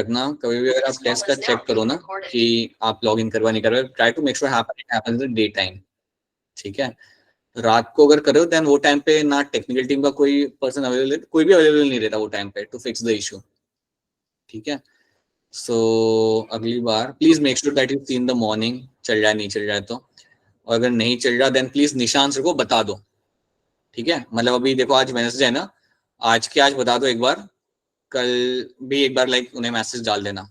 रखना कभी भी अगर आप टेस्ट का चेक करो ना कि आप लॉग इन करवा नहीं कर रहे, try to make sure happens in day time, ठीक है। रात को अगर कर रहे हो देन वो टाइम पे ना टेक्निकल टीम का कोई पर्सन अवेलेबल, कोई भी अवेलेबल नहीं रहता वो टाइम पे टू फिक्स द इशू, ठीक है। सो अगली बार please make sure that you see in the morning, चल रहा है नहीं चल रहा है तो, और अगर नहीं चल रहा देन प्लीज निशान सर को बता दो, ठीक है। मतलब अभी देखो आज वेडनेसडे है ना, आज के आज बता दो एक बार, कल भी एक बार लाइक उन्हें मैसेज डाल देना,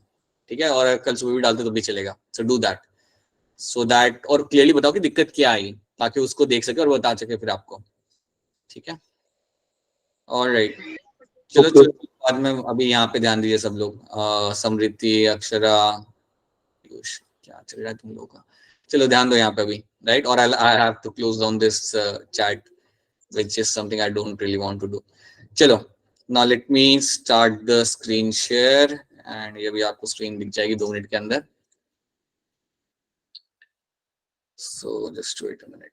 ठीक है, और कल सुबह भी डालते तो भी चलेगा। So do that, so that, और क्लियरली बताओ कि दिक्कत क्या आई ताकि उसको देख सके और बता सके फिर आपको, ठीक है। ऑलराइट, चलो चलो बाद में, अभी यहाँ पे ध्यान दीजिए सब लोग, समृद्धि, अक्षरा, पीयूष, क्या चल रहा है तुम लोगों का, चलो ध्यान दो यहाँ पे अभी, राइट। और I have to close down this chat which is something I don't really want to do. चलो now let me start the screen share and ये भी आपको स्क्रीन दिख जाएगी 2 मिनट के अंदर, so just wait a minute.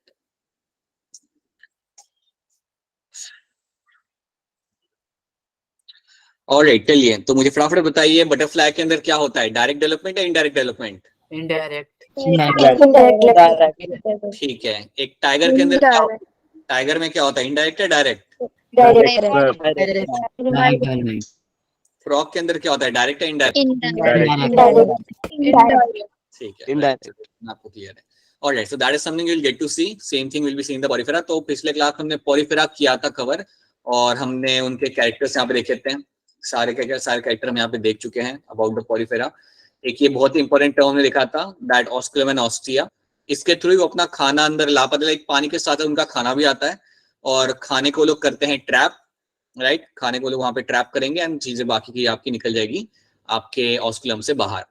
Alright, चलिए तो मुझे फटाफट बताइए बटरफ्लाई के अंदर क्या होता है, डायरेक्ट डेवलपमेंट या इनडायरेक्ट डेवलपमेंट? इनडायरेक्ट। ठीक है, एक टाइगर के अंदर क्या होता है, टाइगर में क्या होता है, इनडायरेक्ट या डायरेक्ट? फ्रॉग के अंदर क्या होता है, डायरेक्ट या इनडायरेक्ट? ठीक है, आपको क्लियर है। Alright, so that is something you will get to see, same thing will be seen the Porifera. तो पिछले क्लास हमने पॉरीफेरा किया था कवर, और हमने उनके कैरेक्टर्स यहाँ पे देखे थे, सारे कैरेक्टर हम यहाँ पे देख चुके हैं अबाउट द पॉरीफेरा। एक ये बहुत ही इंपॉर्टेंट टर्म ने लिखा था, दैट ऑस्कुलम एंड ऑस्टिया, इसके थ्रू वो अपना खाना अंदर ला पाते, लाइक पानी के साथ उनका खाना भी आता है, और खाने को लोग करते हैं ट्रैप, राइट। खाने को लोग वहां पे ट्रैप करेंगे एंड चीजें बाकी की आपकी निकल जाएगी आपके ऑस्कुलम से बाहर,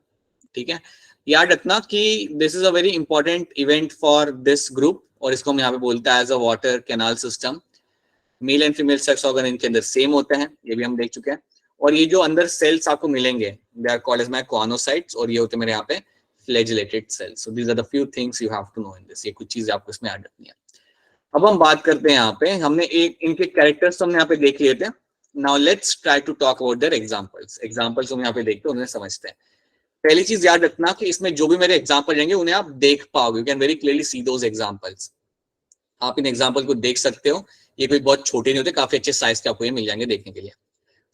ठीक है। याद रखना कि this is a very important event for this group, और इसको हम यहाँ पे बोलते हैं as a water canal system. Male and female sex organ इनके अंदर सेम होते हैं, ये भी हम देख चुके हैं। और ये जो अंदर सेल्स आपको मिलेंगे they are called as my choanocytes, और ये होते हैं मेरे यहाँ पे flagellated cells. So these are the few things you have to know in this, ये कुछ चीजें आपको इसमें याद रखनी है। अब हम बात करते हैं यहाँ पे, हमने एक इनके कैरेक्टर्स तो हमने यहाँ पे देख लिए थे। Now let's try to talk about their examples हम यहाँ पे देखते हैं, उन्हें समझते हैं। पहली चीज याद रखना कि इसमें जो भी मेरे एग्जांपल रहेंगे उन्हें आप देख पाओगे, you can very clearly see those examples. आप इन एग्जांपल को देख सकते हो, ये कोई बहुत छोटे नहीं होते, काफी अच्छे साइज के आपको ये मिल जाएंगे देखने के लिए।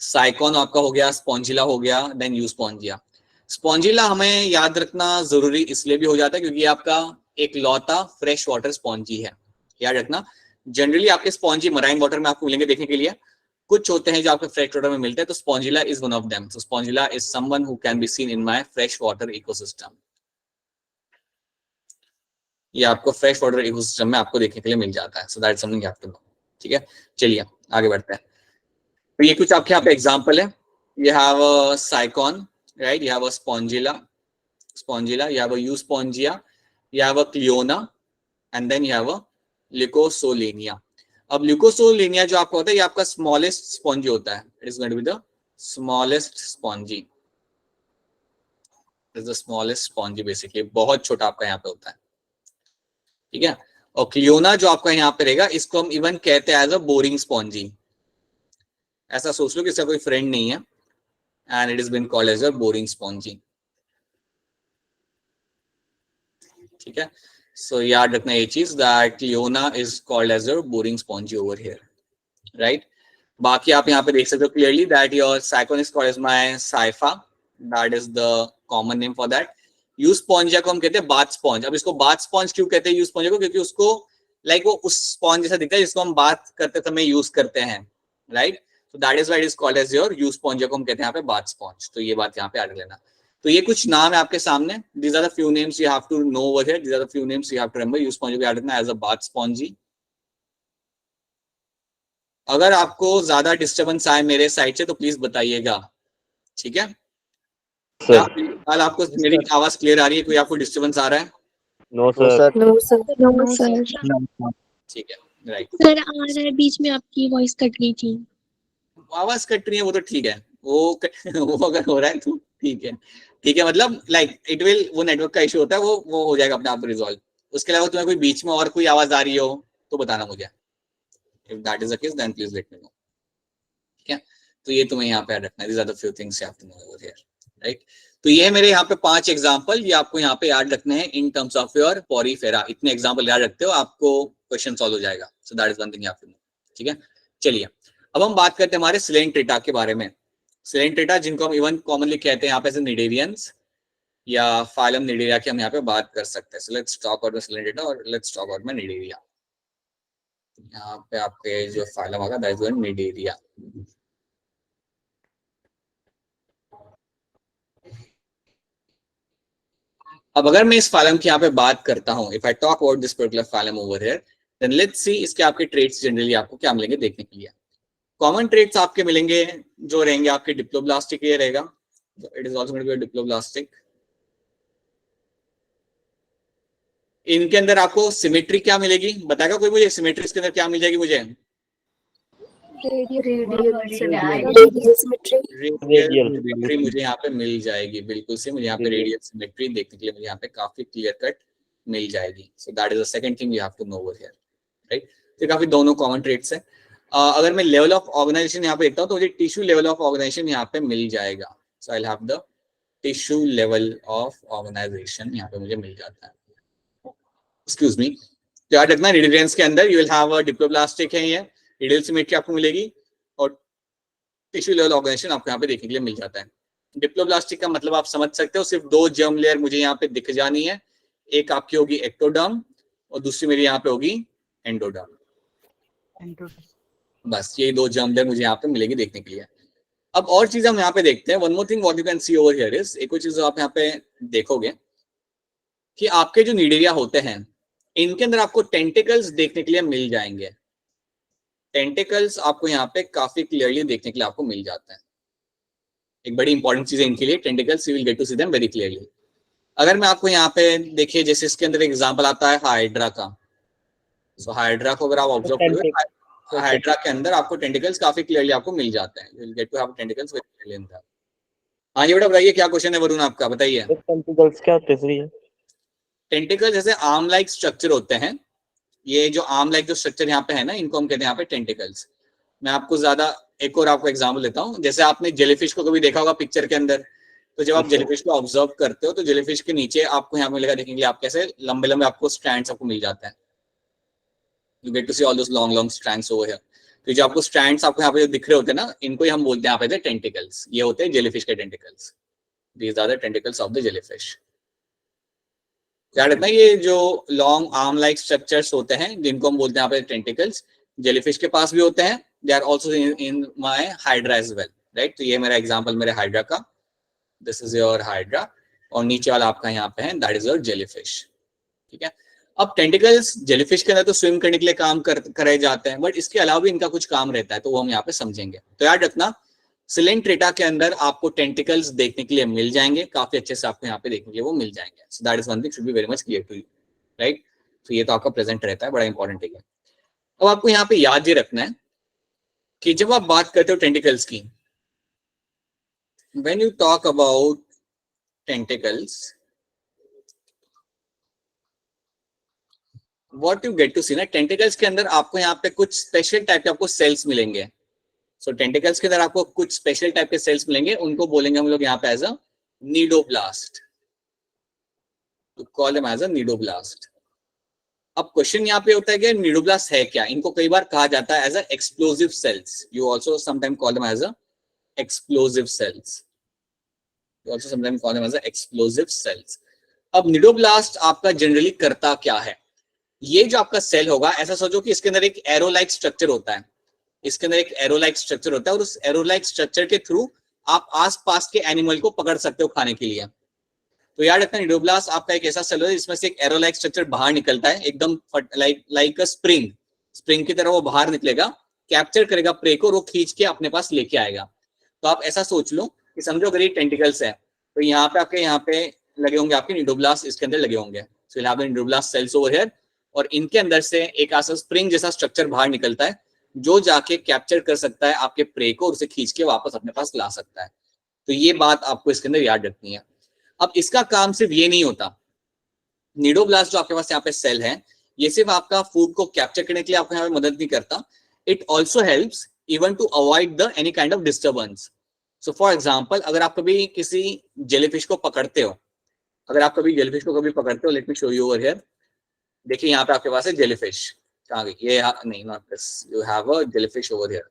साइकॉन आपका हो गया, स्पॉन्जिला हो गया, देन यूस्पॉन्जिया। स्पॉन्जिला हमें याद रखना जरूरी इसलिए भी हो जाता है क्योंकि आपका एक लौता फ्रेश वाटर स्पॉन्जी है, याद रखना। जनरली आपके स्पॉन्जी मराइन वाटर में आपको मिलेंगे देखने के लिए, कुछ होते हैं जो आपके फ्रेश वाटर में मिलते हैं, तो Spongilla is one of them. So Spongilla is someone who can be seen in my fresh water ecosystem. ये आपको फ्रेश वाटर इकोसिस्टम में आपको देखने के लिए मिल जाता है, so that is something you have to know, ठीक है। चलिए आगे बढ़ते हैं। तो ये कुछ आपके यहाँ पे एग्जांपल है, you have a साइकॉन, right? You have a spongilla, you have a euspongia, you have a cliona, and then you have a leucosolenia. अब ल्यूकोसोलेनिया जो आपका होता है, ये आपका स्मॉलेस्ट स्पॉन्जी होता है, it is going to be the smallest spongy, it is the smallest spongy basically, बहुत छोटा आपका यहाँ पे होता है, ठीक है। और क्लियोना जो आपका यहाँ पे रहेगा, इसको हम इवन कहते हैं एज अ बोरिंग स्पॉन्जी। ऐसा सोच लो कि इसका कोई फ्रेंड नहीं है, and it is been called as a boring spongy, ठीक है। सो याद रखना ये चीज, that Cliona is called as a boring spongy over here, right. बाकी आप यहाँ पे देख सकते हो clearly that your Sycon is called as my Scypha, that is the common name for that. Euspongia को हम कहते हैं बाथ स्पॉन्ज। अब इसको बाथ स्पॉन्ज क्यों कहते हैं यूस्पॉन्जिया को, क्योंकि उसको लाइक वो उस स्पॉन्ज जैसा दिखता है जिसको हम बात करते समय यूज करते हैं, right. So that is why it is called as your Euspongia को हम कहते हैं यहाँ पे बाथ स्पॉन्ज। तो ये बात यहाँ पे याद लेना। तो ये कुछ नाम है आपके सामने, these are the few names you have to know over here, these are the few names you have to remember। यूस्पॉन्जी को याद रखना एज अ बाथ स्पॉन्जी। अगर आपको ज्यादा डिस्टर्बेंस आए मेरे साइड से तो प्लीज बताइएगा, ठीक है। क्या फिलहाल आपको मेरी आवाज क्लियर आ रही है, कोई आपको डिस्टर्बेंस आ रहा है? No sir, no sir. ठीक है, राइट। सर आ रहा है, बीच में आपकी वॉइस कट गई थी। आवाज कट रही है वो तो ठीक है, वो अगर हो रहा है तो ठीक है, ठीक है। मतलब लाइक इट विल, वो नेटवर्क का इशू होता है, वो हो जाएगा अपने आप रिजॉल्व। उसके अलावा तुम्हें कोई बीच में और कोई आवाज आ रही हो तो बताना मुझे, if that is the case then please let me know, ठीक है। तो ये तुम्हें यहाँ पे रखना है, these are the few things you have to know over here, right. तो ये है मेरे यहाँ पे 5 एग्जांपल, ये आपको यहाँ पे याद रखने हैं in terms of your Porifera. इतने एग्जांपल याद रखते हो आपको क्वेश्चन सॉल्व हो जाएगा। So that is one thing you have to know. ठीक है, चलिए अब हम बात करते हैं हमारे सिलेंट्रेटा के बारे में। सिलेंट्रेटा जिनको हम इवन कॉमनली कहते हैं यहाँ पे निडेरियंस या फाइलम निडेरिया की हम यहाँ पे बात कर सकते हैं। So let's talk about the Coelenterata और लेट्स टॉक अबाउट निडेरिया। यहाँ पे आपके जो फाइलम होगा दैट इज निडेरिया। अब अगर मैं इस फाइलम की यहाँ पे बात करता हूँ, if I talk about this particular phylum over here, then let's see इसके आपके ट्रेट्स जनरली आपको क्या मिलेंगे देखने के लिए। कॉमन ट्रेट्स आपके मिलेंगे जो रहेंगे आपके डिप्लोब्लास्टिक, ये रहेगा, it is also going to be diploblastic. इनके अंदर आपको सिमेट्री क्या मिलेगी, बताएगा कोई मुझे? सिमेट्री इसके अंदर क्या मिल जाएगी मुझे? रेडियल सिमेट्री मुझे यहाँ पे मिल जाएगी, बिल्कुल से मुझे यहाँ पे रेडियल सिमेट्री देखने के लिए मुझे यहाँ पे काफी क्लियर कट मिल जाएगी। So that is the second thing you have to know over here, right. तो काफी दोनों कॉमन ट्रेट्स है। अगर मैं लेवल ऑफ ऑर्गेनाइजेशन यहाँ पे देखता हूँ तो मुझे टिश्यू लेवल ऑफ ऑर्गेनाइजेशन यहाँ पे मिल जाएगा। So I will have the tissue level of organization यहाँ पे मुझे मिल जाता है। एक्सक्यूज मी, याद रखना रेडियंस के अंदर you will have a diploblastic है, ये रेडियल सिमेट्री आपको मिलेगी और टिश्यू लेवल ऑर्गेनाइजेशन आपको यहाँ पे देखने के लिए मिल जाता है। डिप्लोब्लास्टिक का मतलब आप समझ सकते हो, सिर्फ 2 जर्म लेयर मुझे यहाँ पे दिख जानी है, एक आपकी होगी एक्टोडर्म और दूसरी मेरी यहाँ पे होगी एंडोडर्म। बस ये 2 जर्म लेयर मुझे यहाँ पे मिलेगी देखने के लिए। अब और चीज हम यहाँ पे देखते हैं, one more thing what you can C over here is, एक और चीज आप यहाँ पे देखोगे कि आपके जो नीडेरिया होते हैं इनके अंदर आपको टेंटिकल्स देखने के लिए मिल जाएंगे। टेंटिकल्स आपको यहाँ पे काफी क्लियरली देखने के लिए आपको मिल जाता है। एक बड़ी इंपॉर्टेंट चीज है इनके लिए, tentacles you will get to see them very clearly. अगर मैं आपको यहाँ पे देखिए, जैसे इसके अंदर एग्जांपल आता है हाइड्रा का। सो हाइड्रा को अगर आप ऑब्जर्व करोगे, हाइड्रा के अंदर आपको टेंटिकल्स काफी क्लियरली आपको मिल जाते हैं। You will get to have tentacles very clearly in that. हाँ ये बेटा बताइए क्या क्वेश्चन है वरुण आपका, बताइए। टेंटिकल्स क्या होते हैं? टेंटिकल जैसे आर्म लाइक स्ट्रक्चर होते हैं, ये जो आर्म लाइक जो स्ट्रक्चर यहाँ पे है ना, इनको हम कहते हैं यहाँ पे टेंटिकल्स। मैं आपको ज्यादा एक और आपको एग्जांपल देता हूँ, जैसे आपने जेलीफिश को कभी देखा होगा पिक्चर के अंदर, तो जब आप जेलीफिश को ऑब्जर्व करते हो तो जेलीफिश के नीचे आपको यहाँ मिलेगा देखेंगे आप कैसे लंबे लंबे आपको स्ट्रैंड्स आपको मिल जाते हैं। You get to see all those long long strands over here. तो जो आपको स्ट्रैंड्स आपको यहाँ पे दिख रहे होते हैं ना, इनको ही हम बोलते हैं यहाँ पे टेंटिकल्स। ये होते हैं जेलीफिश के tentacles. These are the tentacles of the jellyfish. याद रखना ये जो लॉन्ग आर्म लाइक स्ट्रक्चर्स होते हैं जिनको हम बोलते हैं यहाँ पे टेंटिकल्स, जेलीफिश के पास भी होते हैं। They are also in my hydra as well, right. तो ये मेरा एग्जांपल मेरे हाइड्रा का, दिस इज योर हाइड्रा, और नीचे वाला आपका यहाँ पे है दैट इज योर जेलीफिश। ठीक है, अब टेंटिकल्स जेलीफिश के अंदर तो स्विम करने के लिए काम करे जाते हैं, बट इसके अलावा भी इनका कुछ काम रहता है, तो वो हम यहाँ पे समझेंगे। तो याद रखना सिलेंट्रेटा के अंदर आपको टेंटिकल्स देखने के लिए मिल जाएंगे, काफी अच्छे से आपको यहाँ पे देखने के लिए वो मिल जाएंगे। So that is one thing should be very much clear to you, right. तो ये तो आपका प्रेजेंट रहता है, बड़ा इंपॉर्टेंट है। अब आपको यहाँ पे याद ये रखना है कि जब आप बात करते हो टेंटिकल्स की, when you talk about tentacles, what you get to see ना, टेंटिकल्स के अंदर आपको यहाँ पे कुछ स्पेशल टाइप के आपको सेल्स मिलेंगे। सो टेंटिकल्स के अंदर आपको कुछ स्पेशल टाइप के सेल्स मिलेंगे, उनको बोलेंगे हम लोग यहाँ पे as a cnidoblast, to call them as a cnidoblast. अब क्वेश्चन यहाँ पे होता है कि नीडोब्लास्ट है क्या। इनको कई बार कहा जाता है as a explosive cells, you also sometime call them as a explosive cells, you also sometime call them as a explosive cells. अब नीडोब्लास्ट आपका जनरली करता क्या है, ये जो आपका सेल होगा ऐसा सोचो कि इसके अंदर एक एरो लाइक स्ट्रक्चर होता है, इसके अंदर एक एरो लाइक स्ट्रक्चर होता है, और उस एरो लाइक स्ट्रक्चर के थ्रू आप आसपास के एनिमल को पकड़ सकते हो खाने के लिए। तो याद रखना नीडोब्लास्ट आपका एक ऐसा सेल है जिसमें से एक एरो लाइक स्ट्रक्चर बाहर निकलता है, एकदम लाइक अ स्प्रिंग की तरह वो बाहर निकलेगा, कैप्चर करेगा प्रे को, वो खींच के अपने पास लेके आएगा। तो आप ऐसा सोच लो कि समझो अगर ये टेंटिकल्स है तो यहाँ पे आपके यहाँ पे लगे होंगे आपके नीडोब्लास्ट, इसके अंदर लगे होंगे। सो यहाँ पे नीडोब्लास्ट सेल्स ओवर हियर, और इनके अंदर से एक ऐसा स्प्रिंग जैसा स्ट्रक्चर बाहर निकलता है जो जाके कैप्चर कर सकता है आपके प्रे को और उसे खींच के वापस अपने पास ला सकता है। तो ये बात आपको इसके अंदर याद रखनी है। अब इसका काम सिर्फ ये नहीं होता, नीडोब्लास्ट जो आपके पास यहाँ पे सेल है, ये सिर्फ आपका फूड को कैप्चर करने के लिए आपको यहाँ पे मदद नहीं करता, it also helps even to avoid the any kind of disturbance. So for example, अगर आप कभी किसी जेलीफिश को पकड़ते हो, let me show you over here. देखिए यहाँ पे आपके पास है जेलीफिश, कहाँ गई ये? नहीं, not this, you have a jellyfish over here.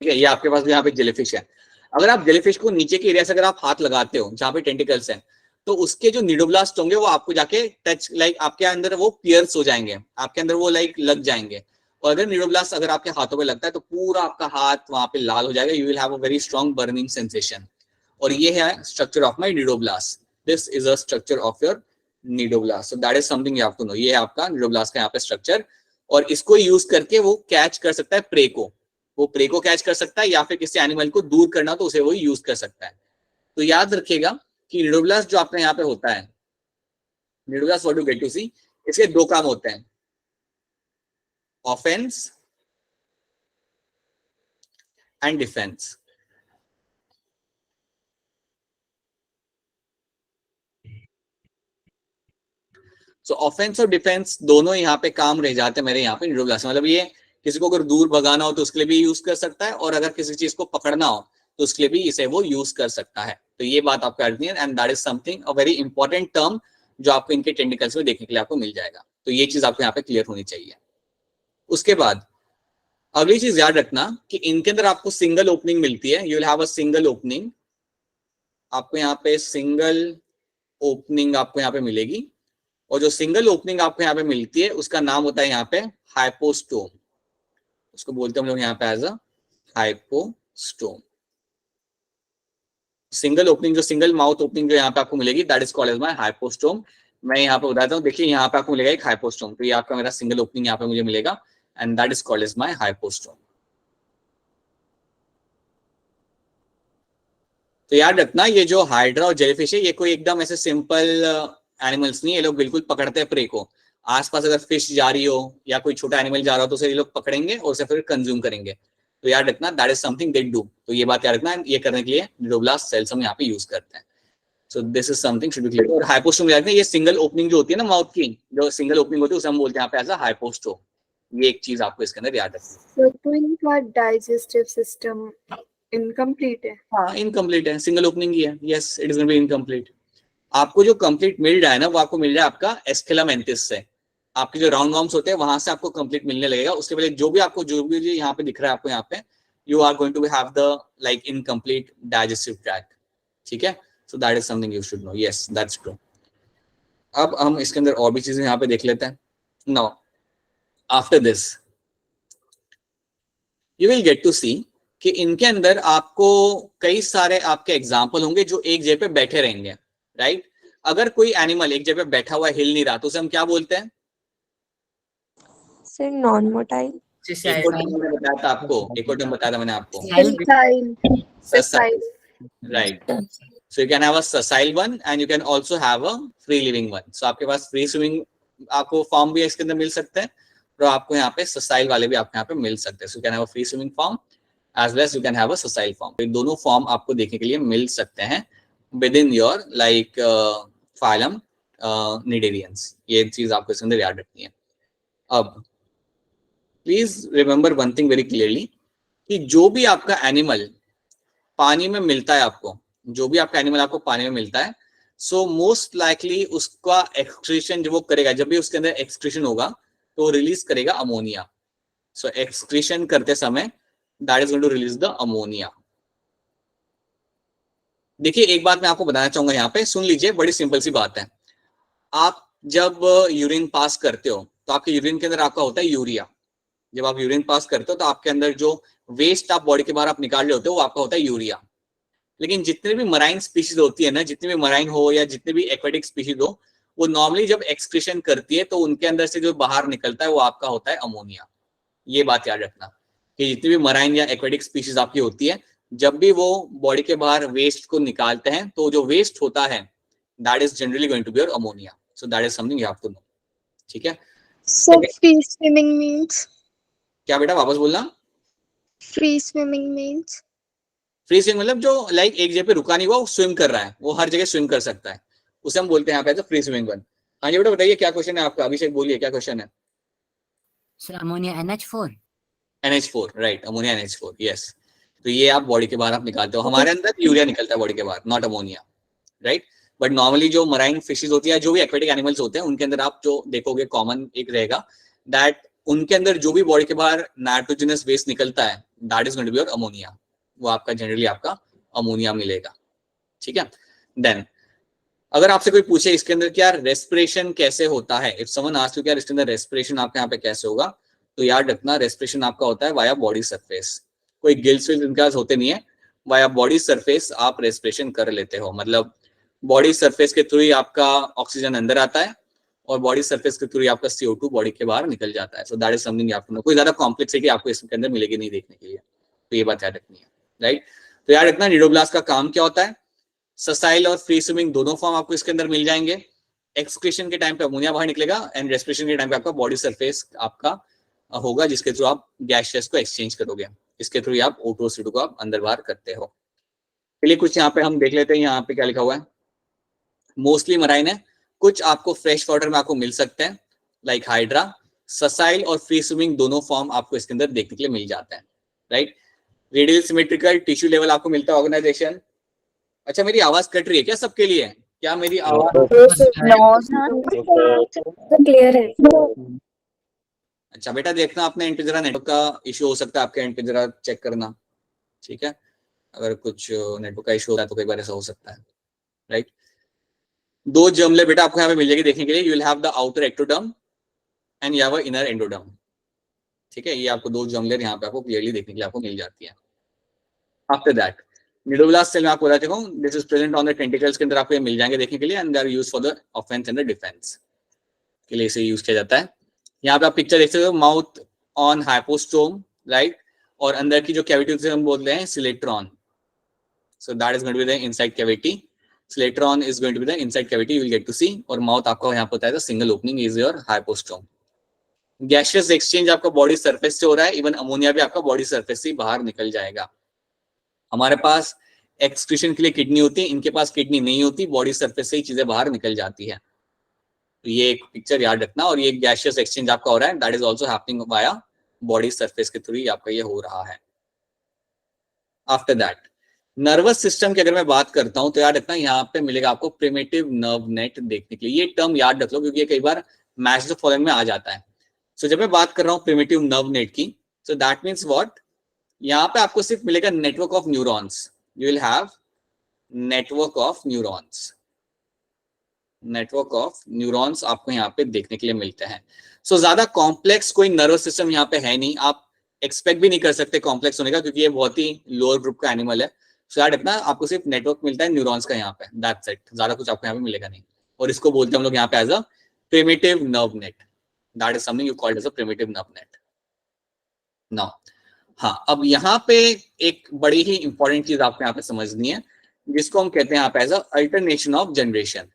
ठीक है, ये आपके पास यहाँ पे जेलीफिश है। अगर आप जेलीफिश को नीचे के एरिया से अगर आप हाथ लगाते हो जहाँ पे टेंटिकल्स हैं, तो उसके जो निडोब्लास्ट होंगे वो आपको जाके टच, लाइक आपके अंदर वो पियर्स हो जाएंगे, आपके अंदर वो लाइक लग जाएंगे। और अगर निडोब्लास्ट अगर आपके हाथों पे लगता है तो पूरा आपका हाथ वहां पे लाल हो जाएगा, you will have a very strong burning sensation. और ये है structure of my cnidoblast, this is a structure of your cnidoblast, so that is something you have to know. ये है आपका निडोब्लास्ट का यहाँ पे स्ट्रक्चर, और इसको यूज करके वो कैच कर सकता है प्रे को, वो प्रे को कैच कर सकता है, या फिर किसी एनिमल को दूर करना तो उसे वो यूज कर सकता है। तो याद रखिएगा कि निडोब्लास्ट जो आपने यहाँ पे होता है, cnidoblast what you get to see, इसके दो काम होते हैं, offense and defense. So offense और डिफेंस दोनों यहाँ पे काम रह जाते हैं मेरे यहाँ पे निडोब्लास्ट। मतलब ये किसी को अगर दूर भगाना हो तो उसके लिए भी यूज कर सकता है, और अगर किसी चीज को पकड़ना हो तो उसके लिए भी इसे वो यूज कर सकता है। तो ये बात आपको याद है, and that is something a very important term जो आपको इनके टेंटिकल्स में देखने के लिए आपको मिल जाएगा। तो ये चीज आपको यहाँ पे क्लियर होनी चाहिए। उसके बाद अगली चीज याद रखना कि इनके अंदर आपको सिंगल ओपनिंग मिलती है, you will have a single opening, आपको यहाँ पे सिंगल ओपनिंग आपको यहाँ पे मिलेगी। और जो सिंगल ओपनिंग आपको यहाँ पे मिलती है उसका नाम होता है यहाँ पे हाइपोस्टोम, उसको बोलते हैं हम लोग यहाँ पे as a hypostome. Single opening, जो सिंगल माउथ ओपनिंग जो यहाँ पे आपको मिलेगी, that is called as my hypostome. मैं यहाँ पे बताता हूँ, देखिए यहाँ पे आपको मिलेगा एक हाइपोस्टोम, तो ये आपका मेरा सिंगल ओपनिंग यहाँ पे मुझे मिलेगा, and that is called as my hypostome. तो याद रखना ये जो हाइड्रा और जेलीफिश है ये कोई एकदम ऐसे सिंपल एनिमल्स नहीं, ये लोग बिल्कुल पकड़ते हैं प्रे को। आसपास अगर फिश जा रही हो या कोई छोटा एनिमल जा रहा हो तो उसे ये लोग पकड़ेंगे और उसे फिर कंज्यूम करेंगे। तो याद रखना that is something they do. तो ये बात याद रखना, ये करने के लिए निडोब्लास्ट सेल्स हम यहाँ पे यूज करते हैं। सो this is something should be clear. और हाइपोस्टोम याद रखना, ये सिंगल ओपनिंग जो होती है ना माउथ की, जो सिंगल ओपनिंग होती है उसे हम बोलते हैं यहाँ पे एज अ हाइपोस्टोम। ये एक चीज आपको इसके अंदर याद रखनी है। तो इनका डाइजेस्टिव सिस्टम इनकम्प्लीट है? हाँ, इनकम्प्लीट है, सिंगल ओपनिंग ही है, yes it is going to be incomplete. आपको जो कंप्लीट मिल रहा है ना वो आपको मिल रहा है आपका एस्केलामेंथिस से, आपके जो राउंड वॉर्म्स होते हैं वहां से आपको कंप्लीट मिलने लगेगा। उसके पहले जो भी यहाँ पे दिख रहा है आपको यहाँ पे, you are going to have the like incomplete digestive tract. ठीक है, so that is something you should know, yes that's true. अब हम इसके अंदर और भी चीजें यहाँ पे देख लेते हैं। Now after this you will get to see कि इनके अंदर आपको कई सारे आपके एग्जाम्पल होंगे जो एक जगह पे बैठे रहेंगे, राइट? अगर कोई एनिमल एक जगह पे बैठा हुआ हिल नहीं रहा तो उसे हम क्या बोलते हैं? Sir non motile. एक और टर्म मैंने बताया था आपको, एक और टर्म बताया था मैंने आपको, Sessile. Right? So you can have a sessile one and you can also have a free living one. So आपके पास फ्री स्विमिंग आपको फॉर्म भी इसके अंदर मिल सकते हैं, और आपको यहाँ पे ससाइल वाले भी आपको यहाँ पे मिल सकते हैं। सो you can have a free swimming form as well as you can have a sessile form. तो दोनों फॉर्म आपको देखने के लिए मिल सकते हैं with in your like phylum cnidarians. ये चीज आपको इसके अंदर याद रखनी है। अब please remember one thing very clearly कि जो भी आपका एनिमल पानी में मिलता है आपको, जो भी आपका एनिमल आपको पानी में मिलता है, सो मोस्ट लाइकली उसका एक्सक्रीशन जो वो करेगा, जब भी उसके अंदर एक्सक्रीशन होगा तो रिलीज करेगा अमोनिया। सो एक्सक्रीशन करते समय that is going to release the ammonia. देखिए एक बात मैं आपको बताना चाहूंगा यहाँ पे, सुन लीजिए, बड़ी सिंपल सी बात है। आप जब यूरिन पास करते हो तो आपके यूरिन के अंदर आपका होता है यूरिया। जब आप यूरिन पास करते हो तो आपके अंदर जो वेस्ट आप बॉडी के बाहर आप निकाल रहे होते हो वो आपका होता है यूरिया। लेकिन जितने भी मराइन स्पीशीज होती है ना, जितने भी मराइन हो या जितने भी एक्वेटिक स्पीशीज हो, वो नॉर्मली जब एक्सक्रीशन करती है तो उनके अंदर से जो बाहर निकलता है वो आपका होता है अमोनिया। ये बात याद रखना कि जितनी भी मराइन या एक्वेटिक स्पीशीज आपकी होती है, जब भी वो बॉडी के बाहर वेस्ट को निकालते हैं तो जो वेस्ट होता है that is generally going to be your ammonia. So that is something you have to know. ठीक है, So free swimming means? क्या बेटा वापस बोलना? Free swimming means? Free swimming मतलब जो लाइक एक जगह पे रुका नहीं हुआ, वो स्विम कर रहा है, वो हर जगह स्विम कर सकता है, उसे हम बोलते हैं यहाँ पे फ्री स्विमिंग वन। हाँ जी बेटा बताइए क्या क्वेश्चन है आपका? अभिषेक बोलिए क्या क्वेश्चन है? Sir ammonia NH4। NH4, right, ammonia NH4, yes. तो ये आप बॉडी के बाहर आप निकालते हो। हमारे अंदर यूरिया निकलता है बॉडी के बाहर, not ammonia, right. But normally जो मराइन फिशेज होती है, जो भी एक्वेटिक एनिमल्स होते हैं, उनके अंदर आप जो देखोगे कॉमन एक रहेगा दैट उनके अंदर जो भी बॉडी के बाहर नाइट्रोजनस वेस्ट निकलता है that is going to be your ammonia. वो आपका जनरली आपका अमोनिया मिलेगा, ठीक है। देन अगर आपसे कोई पूछे इसके अंदर क्या रेस्पिरेशन कैसे होता है, इफ समवन आस्क्स यू क्या इसके अंदर रेस्पिरेशन आपके यहाँ पे कैसे होगा, तो याद रखना रेस्पिरेशन आपका होता है वाया बॉडी सरफेस। कोई गिल्स विल्स इनके पास होते नहीं है, वाया बॉडी सरफेस आप रेस्पिरेशन कर लेते हो। मतलब बॉडी सरफेस के थ्रू ही आपका ऑक्सीजन अंदर आता है और बॉडी सरफेस के थ्रू ही आपका CO2 बॉडी के बाहर निकल जाता है। सो दैट इज समथिंग आपको कोई ज्यादा कॉम्प्लेक्सिटी आपको इसके अंदर मिलेगी नहीं देखने के लिए, तो ये बात याद रखनी है, राइट। तो याद रखना निडोब्लास्ट का काम क्या होता है, ससाइल और फ्री स्विमिंग दोनों फॉर्म आपको इसके अंदर मिल जाएंगे। एक्सक्रीशन के टाइम पे अमोनिया बाहर निकलेगा एंड रेस्पिरेशन के टाइम पे आपका बॉडी सरफेस आपका होगा जिसके थ्रू आप गैसेस को एक्सचेंज करोगे, इसके थ्रू आप O2 और CO2 को आप अंदर बाहर करते हो। चलिए कुछ यहाँ पे हम देख लेते हैं, यहाँ पे क्या लिखा हुआ है। मोस्टली मराइन है, कुछ आपको फ्रेश वाटर में आपको मिल सकते हैं लाइक हाइड्रा। ससाइल और फ्री स्विमिंग दोनों फॉर्म आपको इसके अंदर देखने के लिए मिल जाते हैं, right. Radial symmetrical tissue level आपको मिलता है ऑर्गेनाइजेशन। अच्छा मेरी आवाज कट रही है क्या सबके लिए, क्या मेरी आवाज क्लियर है? अच्छा बेटा देखना अपने एंड पे जरा नेटवर्क का इशू हो सकता है, आपके एंड पे जरा चेक करना, ठीक है। अगर कुछ नेटवर्क का इशू होता है तो कई बार ऐसा हो सकता है, राइट। दो जर्मले बेटा आपको यहाँ पे मिल जाएगी देखने के लिए, you will have the outer ectoderm and you have a inner endoderm, ठीक है। ये आपको दो जर्मलेर यहाँ पे आपको क्लियरली देखने के लिए आपको मिल जाती है। आफ्टर दैट निडोब्लास्ट सेल में आपको बताते हूँ, this is present on the tentacles के अंदर आपको ये मिल जाएंगे देखने के लिए and they are used for the offense and the defense के लिए इसे यूज किया जाता है। यहाँ पे आप पिक्चर देख सकते हो, माउथ ऑन हाइपोस्टोम, राइट, और अंदर की जो कैविटी से हम बोलते हैं coelenteron, so that is going to be the inside cavity. Coelenteron is going to be the inside cavity, you will get to see. और माउथ आपका यहाँ पे होता है single opening is your hypostome. Gaseous exchange आपका body surface से हो रहा है, इवन अमोनिया भी आपका बॉडी सरफेस से बाहर निकल जाएगा। हमारे पास एक्सक्रीशन के लिए किडनी होती है, इनके पास किडनी नहीं होती, बॉडी सरफेस से ही चीजें बाहर निकल जाती है। तो ये एक पिक्चर याद रखना। और ये गैसियस एक्सचेंज आपका हो रहा है, that is also happening via body surface के थ्रू ही आपका ये हो रहा है। आफ्टर दैट नर्वस सिस्टम की अगर मैं बात करता हूं तो याद रखना यहाँ पे मिलेगा आपको प्रिमिटिव नर्व नेट देखने के लिए। ये टर्म याद रख लो क्योंकि ये कई बार मैच द फॉलोइंग में आ जाता है। सो जब मैं बात कर रहा हूँ प्रिमिटिव नर्व नेट की, सो दैट मीन्स व्हाट, यहाँ पे आपको सिर्फ मिलेगा network of neurons, you will have network of neurons, network of neurons आपको यहाँ पे देखने के लिए मिलते हैं। सो ज्यादा कॉम्प्लेक्स कोई नर्वस सिस्टम यहाँ पे है नहीं, आप एक्सपेक्ट भी नहीं कर सकते कॉम्प्लेक्स होने का क्योंकि ये बहुत ही लोअर ग्रुप का एनिमल है। सो याद रखना आपको सिर्फ नेटवर्क मिलता है न्यूरॉन्स का यहाँ पे, दैट्स इट, ज्यादा कुछ आपको यहाँ पे मिलेगा नहीं। और इसको बोलते हैं हम लोग यहाँ पे as a primitive nerve net, that is something you called as a primitive nerve net. Now हाँ, अब यहाँ पे एक बड़ी ही इंपॉर्टेंट चीज आपको यहाँ पे समझनी है जिसको हम कहते हैं यहाँ पे एज अल्टरनेशन ऑफ जनरेशन।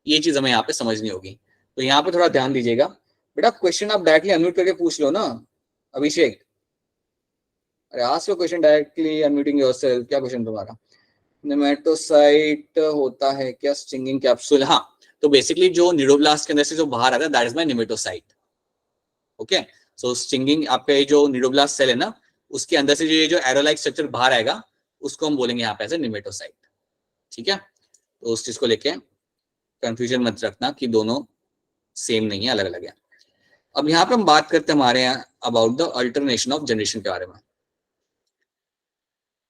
ये चीज हमें यहाँ पे समझनी होगी, तो यहाँ पे थोड़ा ध्यान दीजिएगा। बेटा क्वेश्चन आप डायरेक्टली अनम्यूट करके पूछ लो ना अभिषेक, अरे ask your question directly unmuting yourself. क्या क्वेश्चन तुम्हारा? नेमेटोसाइट होता है क्या स्टिंगिंग कैप्सूल? हाँ, तो बेसिकली जो निडोब्लास्ट के अंदर से जो बाहर आता है that is my nematocyst. Okay, so stinging आपका जो निडोब्लास्ट सेल है ना, उसके अंदर से जो ये जो एरोलाइक स्ट्रक्चर बाहर आएगा उसको हम बोलेंगे यहाँ पे एज नेमेटोसाइट, ठीक है। तो उस चीज को लेके कंफ्यूजन मत रखना कि दोनों सेम नहीं है, अलग अलग है। अब यहाँ पे हम बात करते हैं हमारे यहाँ about the alternation of generation के बारे में।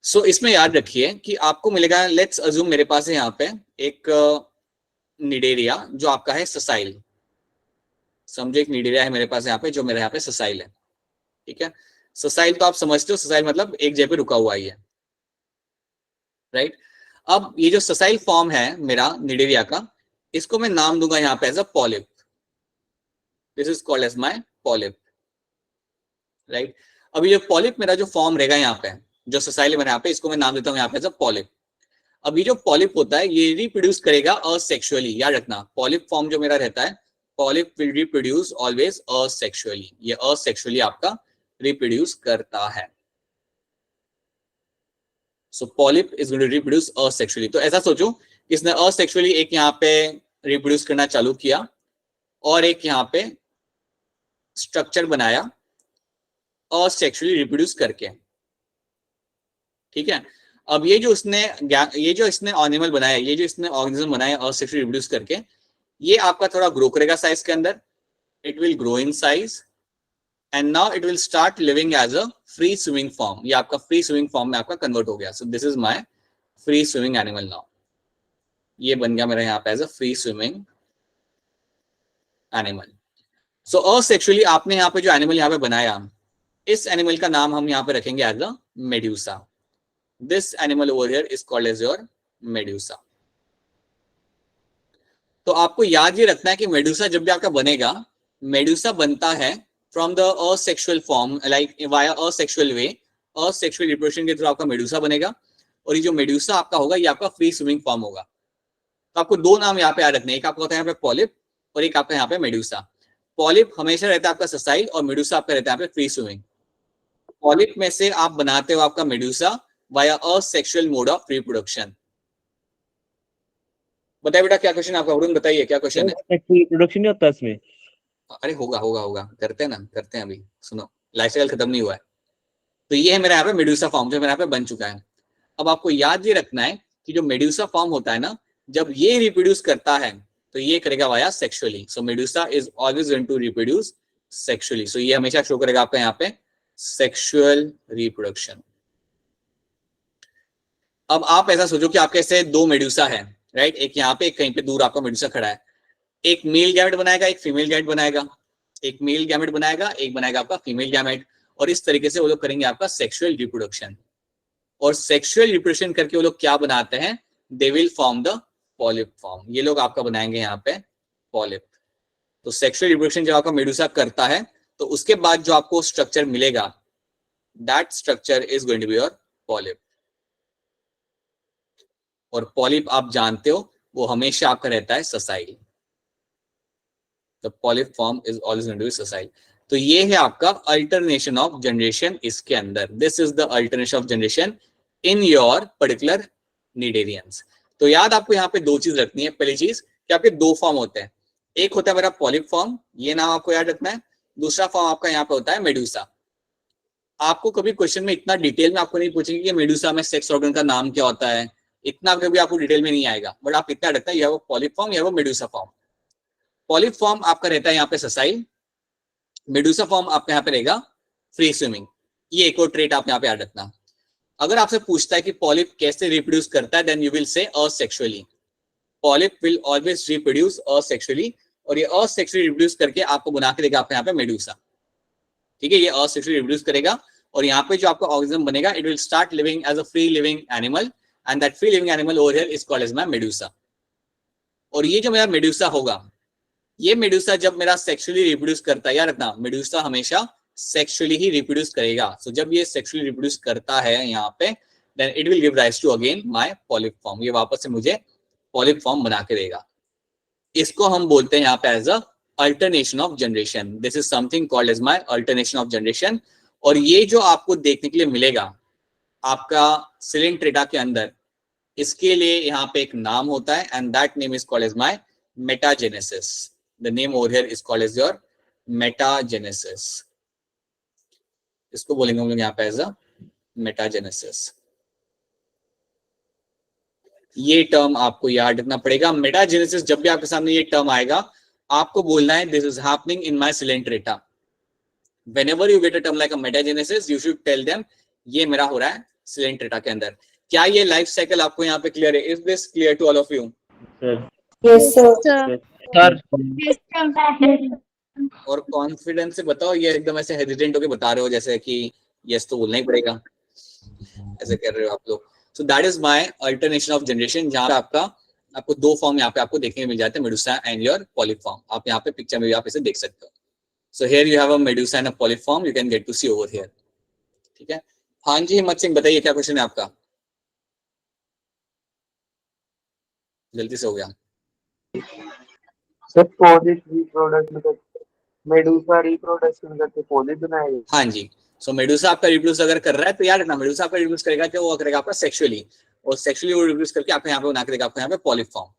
सो इसमें याद रखिए कि आपको मिलेगा, लेट्स अज्यूम मेरे पास है यहाँ पे एक निडेरिया जो आपका है ससाइल, समझे, एक निडेरिया है मेरे पास यहाँ पे जो मेरे यहाँ पे ससाइल है, ठीक है। ससाइल तो आप समझते हो, ससाइल मतलब एक जगह पे रुका हुआ ही है, राइट। अब ये जो ससाइल फॉर्म है मेरा निडेरिया का, इसको मैं नाम दूंगा यहाँ पे as a polyp, this is called as my polyp, right. अब ये पॉलिप मेरा जो फॉर्म रहेगा यहाँ पे, जो ससाइल है मेरे यहाँ पे, इसको मैं नाम देता हूँ यहाँ पे एज अ पॉलिप। अब ये जो पॉलिप होता है ये रिप्रोड्यूस करेगा असेक्सुअली, याद रखना पॉलिप फॉर्म जो मेरा रहता है, polyp will reproduce always asexually, ये असेक्सुअली आपका रिप्रोड्यूस करता है। So polyp is going to reproduce asexually. तो ऐसा सोचो इसने असेक्सुअली एक यहाँ पे रिप्रोड्यूस करना चालू किया और एक यहाँ पे स्ट्रक्चर बनाया असेक्सुअली रिप्रोड्यूस करके, ठीक है। अब ये जो इसने एनिमल बनाया, ये जो इसने ऑर्गेनिज्म बनाया असेक्सुअली रिप्रोड्यूस करके, ये आपका थोड़ा ग्रो करेगा साइज के अंदर, it will grow in size and now it will start living as a free swimming form. ये आपका फ्री स्विमिंग फॉर्म में आपका कन्वर्ट हो गया। So this is my free swimming animal now. ये बन गया मेरा यहाँ पे as a free swimming animal. So asexually आपने यहाँ पे जो एनिमल यहाँ पे बनाया, इस एनिमल का नाम हम यहाँ पे रखेंगे as a medusa. This animal over here is called as your medusa. तो आपको याद ये रखना है कि मेडुसा जब भी आपका बनेगा, मेडुसा बनता है from the asexual form, like via asexual way, asexual reproduction के थ्रू आपका मेडुसा बनेगा। और ये जो मेडुसा आपका होगा, ये आपका फ्री स्विमिंग फॉर्म होगा। तो आपको दो नाम यहाँ पे याद रखने हैं, एक आपका होता है यहाँ पे पॉलिप और एक आपका यहाँ पे मेडुसा। पॉलिप हमेशा रहता है आपका ससाइल और मेडुसा आपका रहता है यहाँ पे फ्री स्विमिंग। पॉलिप में से आप बनाते हो आपका Medusa via asexual mode of reproduction. बताइए बेटा क्या क्वेश्चन है आपका, वरुण बताइए क्या क्वेश्चन है। रिप्रोडक्शन नहीं होता इसमें? अरे होगा होगा होगा, करते हैं ना, करते हैं अभी, सुनो लाइफ साइकिल खत्म नहीं हुआ है। तो ये है मेरा यहाँ पे मेडुसा फॉर्म जो मेरा यहाँ पे बन चुका है। अब आपको याद ये रखना है कि जो मेडुसा फॉर्म होता है ना, जब ये रिप्रोड्यूस करता है तो ये करेगा via sexually. So medusa is always going to reproduce sexually. So ये हमेशा शो करेगा आपका यहाँ पे सेक्सुअल रिप्रोडक्शन। अब आप ऐसा सोचो कि आपके ऐसे दो मेडुसा है, राइट, एक यहाँ पे एक कहीं पे दूर आपका मेडुसा खड़ा है। एक मेल गैमेट बनाएगा, एक फीमेल गैमेट बनाएगा, एक मेल गैमेट बनाएगा, एक बनाएगा आपका फीमेल गैमेट। और इस तरीके से वो लोग करेंगे आपका सेक्सुअल रिप्रोडक्शन। और सेक्सुअल रिप्रोडक्शन करके वो लोग क्या बनाते हैं, they will form the polyp form. ये लोग आपका बनाएंगे यहाँ पे पॉलिप। तो सेक्सुअल रिप्रोडक्शन जब आपका मेडुसा करता है तो उसके बाद जो आपको स्ट्रक्चर मिलेगा, that structure is going to be your polyp. और पॉलिप आप जानते हो वो हमेशा आपका रहता है sessile. The polyp form is always going to be sessile. तो ये है आपका अल्टरनेशन ऑफ जनरेशन इसके अंदर। This is the alternation of generation in your particular cnidarians. तो याद आपको यहाँ पे दो चीज रखनी है। पहली चीज कि आपके दो फॉर्म होते हैं, एक होता है मेरा पॉलिप फॉर्म, ये नाम आपको याद रखना है। दूसरा फॉर्म आपका यहाँ पे होता है मेडुसा। आपको कभी क्वेश्चन में इतना डिटेल में आपको नहीं पूछेंगे कि मेडुसा में सेक्स ऑर्गन का नाम क्या होता है, इतना कभी आपको डिटेल में नहीं आएगा। बट आप इतना रखता है यह वो पॉलिप फॉर्म या वो मेडुसा फॉर्म। पॉलिप फॉर्म आपका रहता है यहाँ पे ससाइल, मेडुसा फॉर्म आपका यहाँ पे रहेगा फ्री स्विमिंग। ये एक और ट्रेट आप यहाँ पे याद रखना। अगर आपसे पूछता है कि पॉलिप कैसे रिप्रोड्यूस करता है, then you will say asexually. Polyp will always reproduce asexually, और ये असेक्सुअली रिप्रोड्यूस करके आपको बना के देगा आपको यहाँ पे मेडुसा। ठीक है, ये असेक्सुअली रिप्रोड्यूस करेगा और यहाँ पे जो आपका ऑर्गेनिज्म बनेगा, it will start living as a free living animal and that free living animal over here is called as my medusa. और ये जो मेरा मेडुसा होगा, ये मेडुसा जब मेरा सेक्सुअली रिप्रोड्यूस करता है, याद रखना मेडुसा हमेशा सेक्सुअली ही रिप्रोड्यूस करेगा। सो जब ये सेक्सुअली रिप्रोड्यूस करता है यहाँ पे, then it will give rise to again my polyp form. ये वापस से मुझे पॉलिप फॉर्म बना के देगा। इसको हम बोलते हैं यहाँ पे as a alternation of generation. This is something called as my alternation of generation. और ये जो आपको देखने के लिए मिलेगा आपका सिलेंट्रेटा के अंदर, इसके लिए यहाँ पे एक नाम होता है and that name is called as my metagenesis. The name over here is called as your metagenesis. इसको बोलेंगे हम लोग यहाँ पे एज अ मेटाजेनेसिस। ये टर्म आपको याद रखना पड़ेगा। मेटाजेनेसिस जब भी आपके सामने ये टर्म आएगा, आपको बोलना है this is happening in my Coelenterata. Whenever you get a term like a metagenesis, you should tell them ये मेरा हो रहा है सिलेंट्रेटा के अंदर। क्या ये लाइफ साइकिल आपको यहाँ पे क्लियर है? Is this clear to all of you? Yes, sir. Sir और कॉन्फिडेंस से बताओ, ये एकदम ऐसे हेजिटेंट होके बता रहे हो जैसे कि यस तो बोलना ही पड़ेगा, ऐसे कर रहे हो आप लोग। सो that is my alternation of generation, जहाँ पे आपको दो फॉर्म यहाँ पे आपको देखने मिल जाते हैं, Medusa and your polyp form. आप यहाँ पे पिक्चर में भी आप इसे देख सकते हो। So here you have a medusa and a polyp form. You can get to see over here. ठीक है, हाँ जी हिम्मत सिंह बताइए क्या क्वेश्चन है आपका? जल्दी से हो गया सर। पॉलिप रिप्रोडक्ट मतलब मेडुसा रिप्रोडक्शन करके पॉलिप बनाएगा। हाँ जी। सो मेडुसा आपका रिप्रोड्यूस अगर कर रहा है तो याद रखना मेडुसा आपका रिप्रोड्यूस करेगा तो वो करेगा आपका सेक्सुअली, और सेक्सुअली वो रिप्रोड्यूस करके आपको यहाँ पे बना के देगा आपको यहाँ पे polyp form,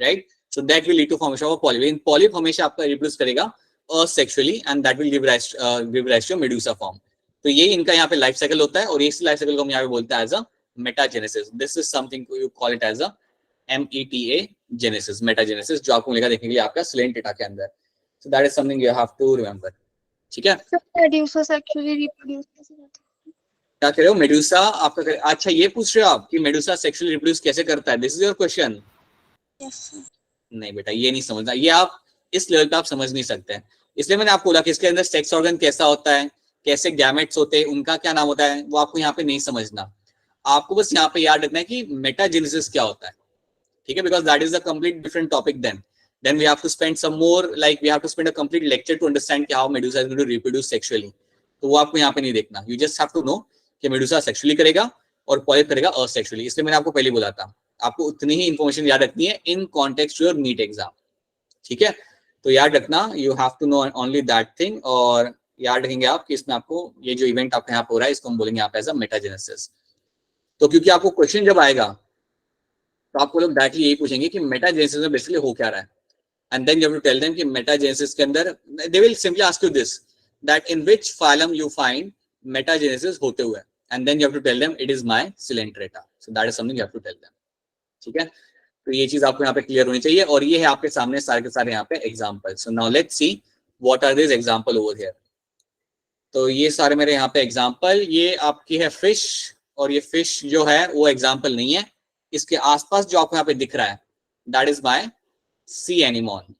right. So that will lead to formation of polyp. इन पॉलिप हमेशा आपका रिप्रोड्यूस करेगा asexually and that will give rise to medusa form. तो ये इनका यहाँ पे लाइफ साइकिल होता है और इस लाइफ साइकिल को हम यहाँ पे बोलते हैं as a metagenesis. This is something you call it as a META genesis, metagenesis, जो आपको मिलेगा देखने के लिए आपका सिलेंट डेटा के अंदर. So that is something you have to remember. ठीक है, So Medusa sexually reproduce कैसे करता है? क्या कह रहे हो? मेडुसा आपका अच्छा ये पूछ रहे हो आप कि मेडुसा सेक्सुअली रिप्रोड्यूस कैसे करता है? This is your question. Yes sir. नहीं बेटा, ये नहीं समझना, ये आप इस लेवल पे आप समझ नहीं सकते. इसलिए मैंने आपको बोला कि इसके अंदर सेक्स ऑर्गन कैसा होता है, कैसे गैमेट्स होते हैं, उनका क्या नाम होता है, वो आपको यहाँ पे नहीं समझना. आपको बस यहाँ पे याद रखना है कि मेटाजेनेसिस क्या होता है. ठीक है, because that is a complete different topic. Then we have to spend some more, like we have to spend a complete lecture to understand कि how medusa is going to reproduce sexually. तो वो आपको यहाँ पे नहीं देखना. You just have to know कि medusa sexually करेगा और पॉलिप करेगा असेक्सुअली. इसलिए मैंने आपको पहले बोला था आपको उतनी ही इंफॉर्मेशन याद रखनी है in context your NEET exam. ठीक है, तो याद रखना, you have to know only that thing. और याद रखेंगे आप कि इसमें आपको ये जो इवेंट आपके यहाँ पे हो रहा है इसको हम बोलेंगे यहाँ पे एज अ मेटाजेनेसिस. तो क्योंकि आपको क्वेश्चन जब आएगा तो आपको लोग डायरेक्टली यही पूछेंगे कि मेटाजेनेसिस में बेसिकली हो क्या रहा है. And then you have to tell them कि मेटाजेनेसिस के अंदर they will simply ask you this, that in which phylum you find metagenesis होते हुए. And then you have to tell them it is my Coelenterata. So that is something you have to tell them. ठीक है, तो ये चीज आपको यहाँ पे क्लियर होनी चाहिए. और ये है आपके सामने सारे के सारे यहाँ पे example. So now let's see what are this example over here. तो ये सारे मेरे यहाँ पे एग्जाम्पल, ये आपकी है फिश, और ये फिश जो है वो एग्जाम्पल नहीं है. इसके आसपास जो आपको यहाँ पे दिख रहा है that is my C anemone.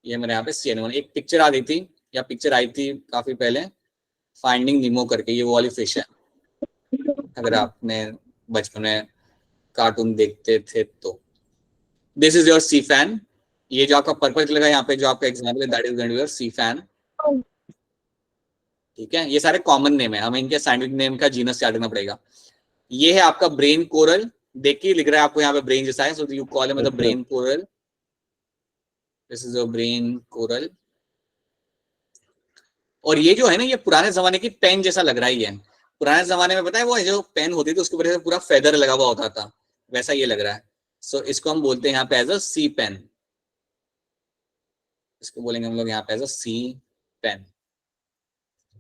ये मेरे यहाँ पे सी एनिमोन. एक पिक्चर आ गई थी या पिक्चर आई थी काफी पहले, फाइंडिंग नीमो करके, ये वो वाली फिश है. अगर आपने बचपन में कार्टून देखते थे तो. This is your sea fan. ये जो आपका पर्पल कलर का यहाँ पे जो आपका एग्जाम्पल है that is going to be your sea fan. ठीक है, ये सारे कॉमन नेम है, हमें इनके साइंटिफिक नेम का जीनस याद रखना पड़ेगा. ये है आपका ब्रेन कोरल. देखिए लिख रहा है आपको यहाँ पे ब्रेन जैसा है, so you call him the brain coral. This is your brain coral. और ये जो है ना, ये पुराने जमाने की पेन जैसा लग रहा है. ये पुराने जमाने में पता है वो जो पेन होती थी उसके ऊपर पूरा फेदर लगा हुआ होता था, वैसा ये लग रहा है. सो इसको हम बोलते हैं यहाँ पे एज अ सी पेन. इसको बोलेंगे हम लोग यहाँ पे एज अ सी पेन.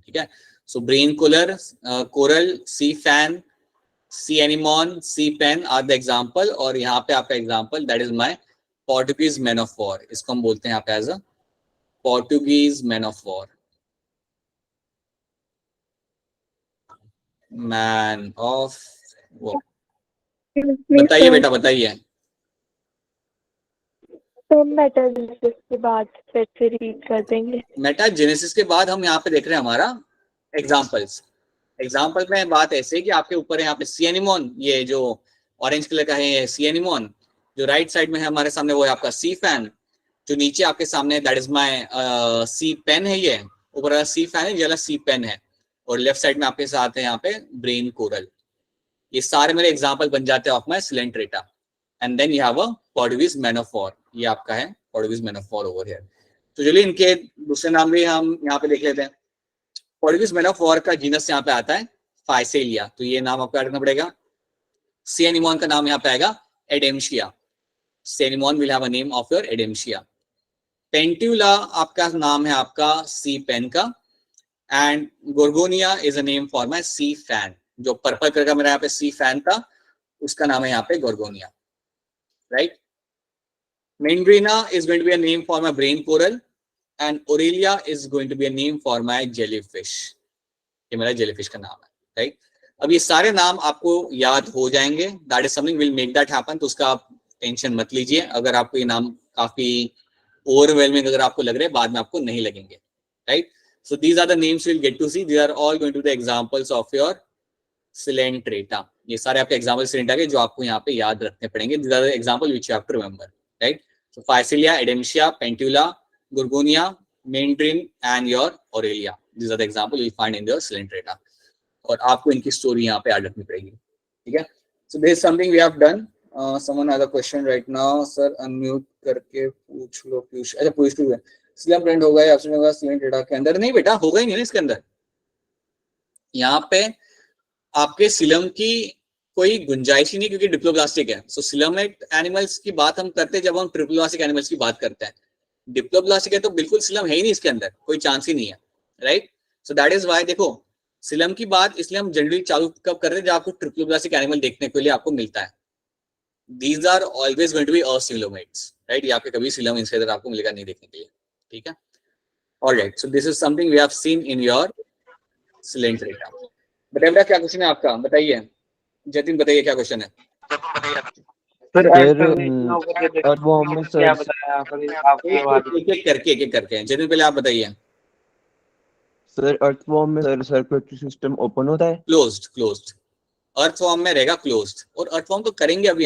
ठीक है, so brain coral, sea fan, sea anemone, sea pen are the example. और यहाँ पे आपका example that is my Portuguese man of war. इसको हम बोलते हैं यहाँ पे as a Portuguese man of war. Man of war. बताइए बेटा, बताइए. तो मेटाजेनेसिस के बाद फिर से रिपीट कर देंगे. मेटाजेनेसिस के बाद हम यहाँ पे देख रहे हैं हमारा एग्जाम्पल्स. एग्जाम्पल में बात ऐसे है कि आपके ऊपर है यहाँ पे सी एनिमोन, ये जो ऑरेंज कलर का है ये सी एनिमोन. जो राइट साइड में है हमारे सामने वो है आपका सी फैन. जो नीचे आपके सामने that is my sea pen है. ये ऊपर वाला सी फैन है, ये वाला सी पेन है. और लेफ्ट साइड में आपके साथ है यहाँ पे ब्रेन कोरल. ये सारे मेरे एग्जाम्पल बन जाते हैं of my Coelenterata. And then you have a Portuguese man of war. ये आपका है Portuguese man of war over here. तो चलिए इनके दूसरे नाम भी हम यहाँ पे देख लेते हैं. पोर्टुगीज मैन ऑफ वॉर का जीनस यहाँ पे आता है फाइसेलिया. तो ये नाम आपको याद रखना पड़ेगा. सी एनिमोन का नाम यहाँ पे आएगा Adamsia. Sea anemone will have a name of your Adamsia. Pennatula आपका नाम है आपका सी पेन का. And Gorgonia is a name for my sea fan. जो पर्पल कलर का मेरा यहाँ पे सी फैन था उसका नाम है यहाँ पे Gorgonia. Right. Meandrina is going to be a name for my brain coral and Aurelia is going to be a name for my jellyfish. ये मेरा जेलीफिश का नाम है. राइट. अब ये सारे नाम आपको याद हो जाएंगे. That is something will make that happen. तो उसका आप टेंशन मत लीजिए अगर आपको ये नाम काफी ओवरवेलमिंग अगर आपको लग रहे हैं, बाद में आपको नहीं लगेंगे. Right. So these are the names will get to see. These are all going to the examples of your coelenterata. ये सारे आपके एग्जांपल सिलेंट्रेटा के जो आपको यहाँ पे याद रखने पड़ेंगे. These are the example which you have to remember. Right. So Physalia, Edemcia, Pentula, Gorgonia, Mandarin, and your Aurelia. These are the examples you'll find in your Silentrata. और आपको इनकी स्टोरी यहाँ पे याद रखनी पड़ेगी. ठीक है. So this is something we have done. Someone has a question right now. Sir, unmute करके पूछ लो. पूछ. अच्छा पूछ लो. सिलम प्रिंट होगा या एब्सेंट होगा Silentrata के अंदर? नहीं बेटा, होगा ही नहीं इसके अंदर. यहाँ पे आपके सिलम की कोई गुंजाइश ही नहीं क्योंकि डिप्लोब्लास्टिक है. सो सिलमेट एनिमल्स की बात हम करते हैं जब हम ट्रिप्लोब्लास्टिक एनिमल्स की बात करते हैं. डिप्लोब्लास्टिक है तो बिल्कुल सिलम है ही नहीं इसके अंदर, कोई चांस ही नहीं है, right. So that is why देखो सिलम की बात इसलिए हम जनरली चालू कब कर रहे हैं जब आपको ट्रिप्लोब्लास्टिक एनिमल देखने के लिए आपको मिलता है। These are always going to be acoelomates, right. ये आपके कभी सिलम इंसेडर आपको मिलेगा नहीं देखने के लिए, ठीक है। Alright, so this is something we have seen in your Coelenterata. बटेवरा क्या क्वेश्चन है आपका, बताइए। जतिन बताइए क्या क्वेश्चन है। सर अर्थवॉर्म में क्या सर बताया आपके बाद एक एक करके जतिन पहले आप बताइए। सर अर्थवॉर्म में सर सर्कुलेटरी सिस्टम ओपन होता है। क्लोज्ड अर्थवॉर्म में रहेगा क्लोज्ड, और अर्थवॉर्म तो करेंगे अभी